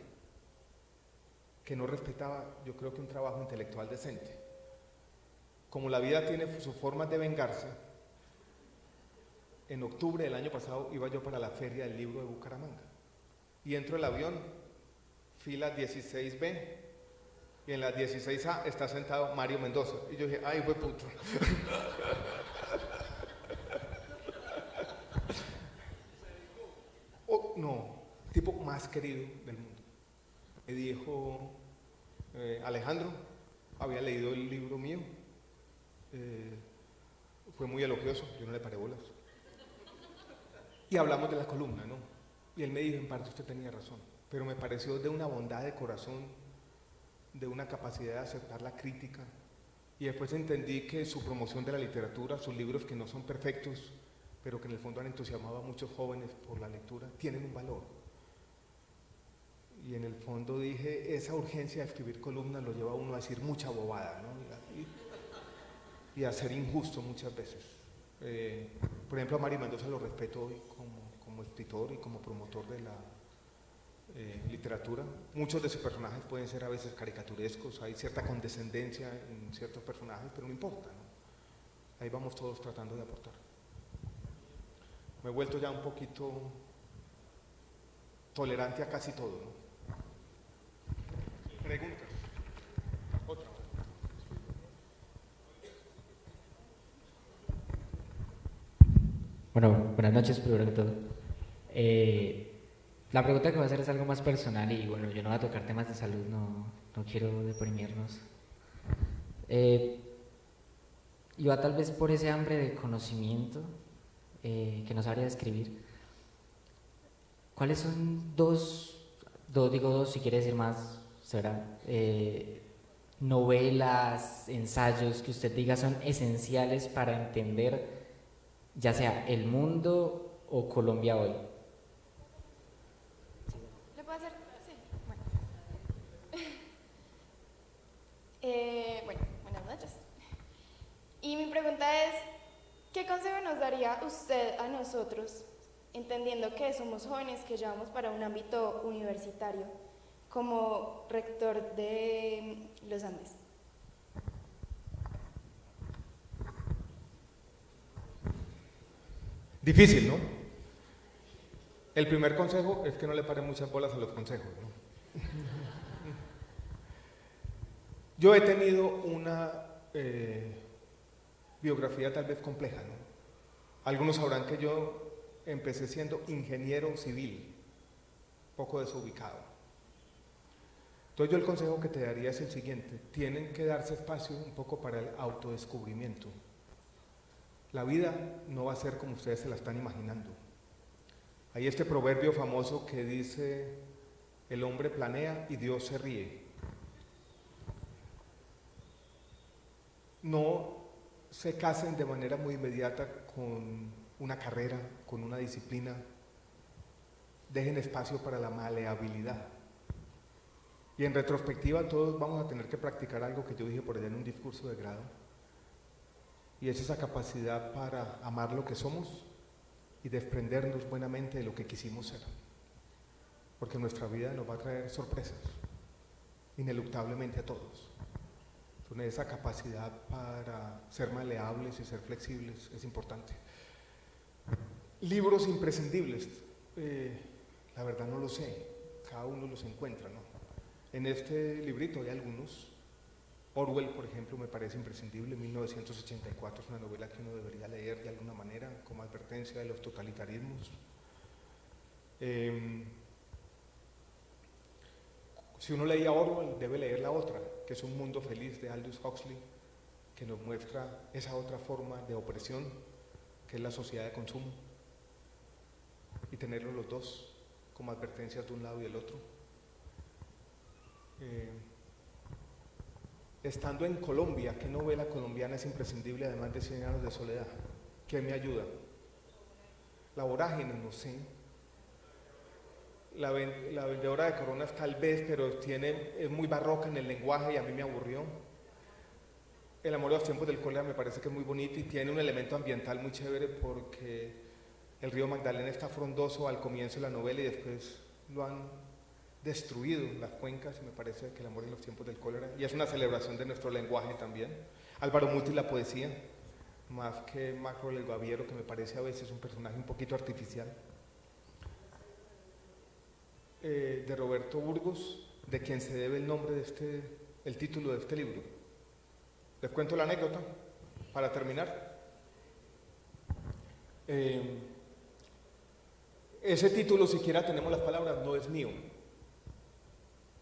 que no respetaba, yo creo que un trabajo intelectual decente. Como la vida tiene sus formas de vengarse, en octubre del año pasado iba yo para la Feria del Libro de Bucaramanga y entro al avión, fila 16B, y en la 16A está sentado Mario Mendoza. Y yo dije, ay, fue puto. Oh, no, tipo más querido del mundo. Me dijo, Alejandro, había leído el libro mío, fue muy elogioso, yo no le paré bolas. Y hablamos de la columna, ¿no? Y él me dijo, en parte usted tenía razón, pero me pareció de una bondad de corazón, de una capacidad de aceptar la crítica. Y después entendí que su promoción de la literatura, sus libros que no son perfectos, pero que en el fondo han entusiasmado a muchos jóvenes por la lectura, tienen un valor. Y en el fondo dije, esa urgencia de escribir columnas lo lleva a uno a decir mucha bobada, ¿no? Y a ser injusto muchas veces. Por ejemplo, a Mario Mendoza lo respeto hoy como escritor y como promotor de la literatura. Muchos de sus personajes pueden ser a veces caricaturescos, hay cierta condescendencia en ciertos personajes, pero no importa, ¿no? Ahí vamos todos tratando de aportar. Me he vuelto ya un poquito tolerante a casi todo, ¿no? Preguntas. Otra. Bueno, buenas noches, primero que todo. La pregunta que voy a hacer es algo más personal y bueno, yo no voy a tocar temas de salud, no quiero deprimirnos. Yo tal vez por ese hambre de conocimiento que no sabría describir, ¿cuáles son dos, si quiere decir más, será, novelas, ensayos que usted diga son esenciales para entender ya sea el mundo o Colombia hoy? ¿Le puedo hacer? Sí, bueno. Buenas noches. Y mi pregunta es, ¿qué consejo nos daría usted a nosotros, entendiendo que somos jóvenes que llevamos para un ámbito universitario, como rector de los Andes? Difícil, ¿no? El primer consejo es que no le paren muchas bolas a los consejos, ¿no? Yo he tenido una biografía tal vez compleja, ¿no? Algunos sabrán que yo empecé siendo ingeniero civil, poco desubicado. Entonces yo el consejo que te daría es el siguiente: tienen que darse espacio un poco para el autodescubrimiento. La vida no va a ser como ustedes se la están imaginando. Hay este proverbio famoso que dice, el hombre planea y Dios se ríe. No se casen de manera muy inmediata con una carrera, con una disciplina. Dejen espacio para la maleabilidad. Y en retrospectiva todos vamos a tener que practicar algo que yo dije por allá en un discurso de grado. Y es esa capacidad para amar lo que somos y desprendernos buenamente de lo que quisimos ser. Porque nuestra vida nos va a traer sorpresas, ineluctablemente a todos. Entonces esa capacidad para ser maleables y ser flexibles es importante. Libros imprescindibles, la verdad no lo sé, cada uno los encuentra, ¿no? En este librito hay algunos. Orwell, por ejemplo, me parece imprescindible. 1984 es una novela que uno debería leer de alguna manera, como advertencia de los totalitarismos. Si uno leía Orwell, debe leer la otra, que es Un mundo feliz, de Aldous Huxley, que nos muestra esa otra forma de opresión, que es la sociedad de consumo, y tenerlos los dos como advertencias de un lado y del otro. Estando en Colombia, ¿qué novela colombiana es imprescindible además de 100 años de soledad? ¿Qué me ayuda? La vorágine, no sé. La vendedora de coronas tal vez, pero es muy barroca en el lenguaje y a mí me aburrió. El amor de los tiempos del cólera me parece que es muy bonito y tiene un elemento ambiental muy chévere porque el río Magdalena está frondoso al comienzo de la novela y después lo han destruido las cuencas, y me parece que el amor en los tiempos del cólera, y es una celebración de nuestro lenguaje también. Álvaro Mutis, la poesía, más que Macro el Gaviero, que me parece a veces un personaje un poquito artificial. De Roberto Burgos, de quien se debe el nombre de el título de este libro. Les cuento la anécdota para terminar. Ese título, siquiera tenemos las palabras, no es mío.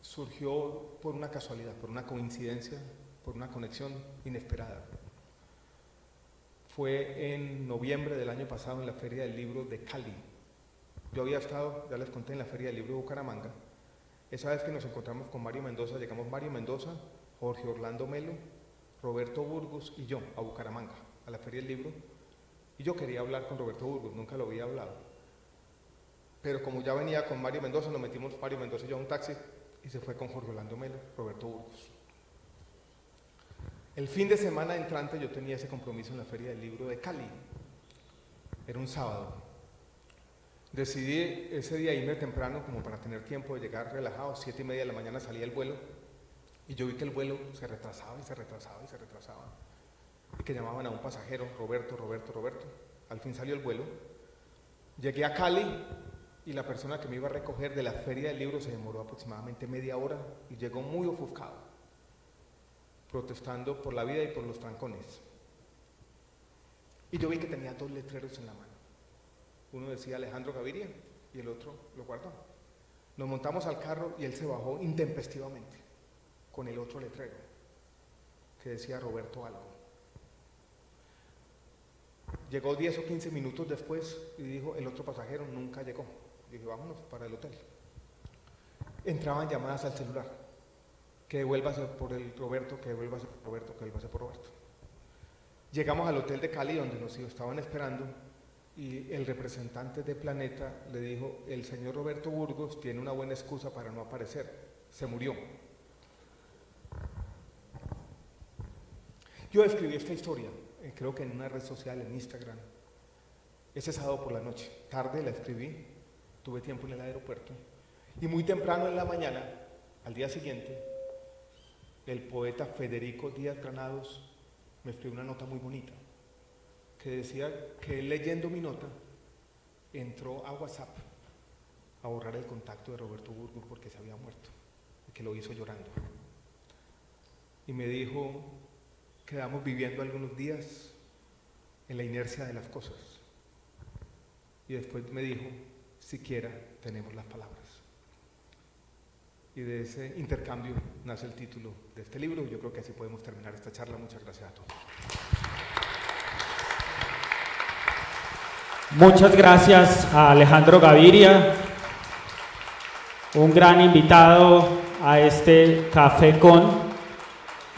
Surgió por una casualidad, por una coincidencia, por una conexión inesperada. Fue en noviembre del año pasado en la Feria del Libro de Cali. Yo había estado, ya les conté, en la Feria del Libro de Bucaramanga. Esa vez que nos encontramos con Mario Mendoza, llegamos Mario Mendoza, Jorge Orlando Melo, Roberto Burgos y yo a Bucaramanga, a la Feria del Libro. Y yo quería hablar con Roberto Burgos, nunca lo había hablado. Pero como ya venía con Mario Mendoza, nos metimos Mario Mendoza y yo a un taxi y se fue con Jorge Orlando Melo, Roberto Burgos. El fin de semana entrante yo tenía ese compromiso en la Feria del Libro de Cali. Era un sábado. Decidí ese día irme temprano como para tener tiempo de llegar relajado. 7:30 de la mañana salía el vuelo y yo vi que el vuelo se retrasaba y se retrasaba y se retrasaba y que llamaban a un pasajero, Roberto. Al fin salió el vuelo. Llegué a Cali y la persona que me iba a recoger de la Feria del Libro se demoró aproximadamente media hora y llegó muy ofuscado, protestando por la vida y por los trancones. Y yo vi que tenía 2 letreros en la mano. Uno decía Alejandro Gaviria y el otro lo guardó. Nos montamos al carro y él se bajó intempestivamente con el otro letrero que decía Roberto Álamo. Llegó 10 o 15 minutos después y dijo, el otro pasajero nunca llegó. Dije, vámonos para el hotel. Entraban llamadas al celular, que devuélvase por el Roberto, que devuélvase por Roberto, que devuélvase por Roberto. Llegamos al hotel de Cali donde nos estaban esperando y el representante de Planeta le dijo, el señor Roberto Burgos tiene una buena excusa para no aparecer, se murió. Yo escribí esta historia, creo que en una red social, en Instagram, ese sábado por la noche. Tarde la escribí, tuve tiempo en el aeropuerto y muy temprano en la mañana, al día siguiente, el poeta Federico Díaz Granados me escribió una nota muy bonita que decía que él, leyendo mi nota, entró a WhatsApp a borrar el contacto de Roberto Burgos porque se había muerto y que lo hizo llorando. Y me dijo, quedamos viviendo algunos días en la inercia de las cosas. Y después me dijo, siquiera tenemos las palabras. Y de ese intercambio nace el título de este libro. Yo creo que así podemos terminar esta charla. Muchas gracias a todos. Muchas gracias a Alejandro Gaviria, un gran invitado a este Café Con.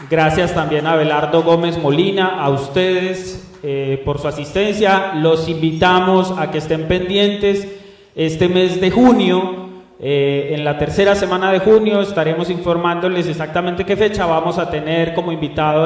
Gracias también a Abelardo Gómez Molina, a ustedes por su asistencia. Los invitamos a que estén pendientes este mes de junio. En la tercera semana de junio estaremos informándoles exactamente qué fecha vamos a tener como invitado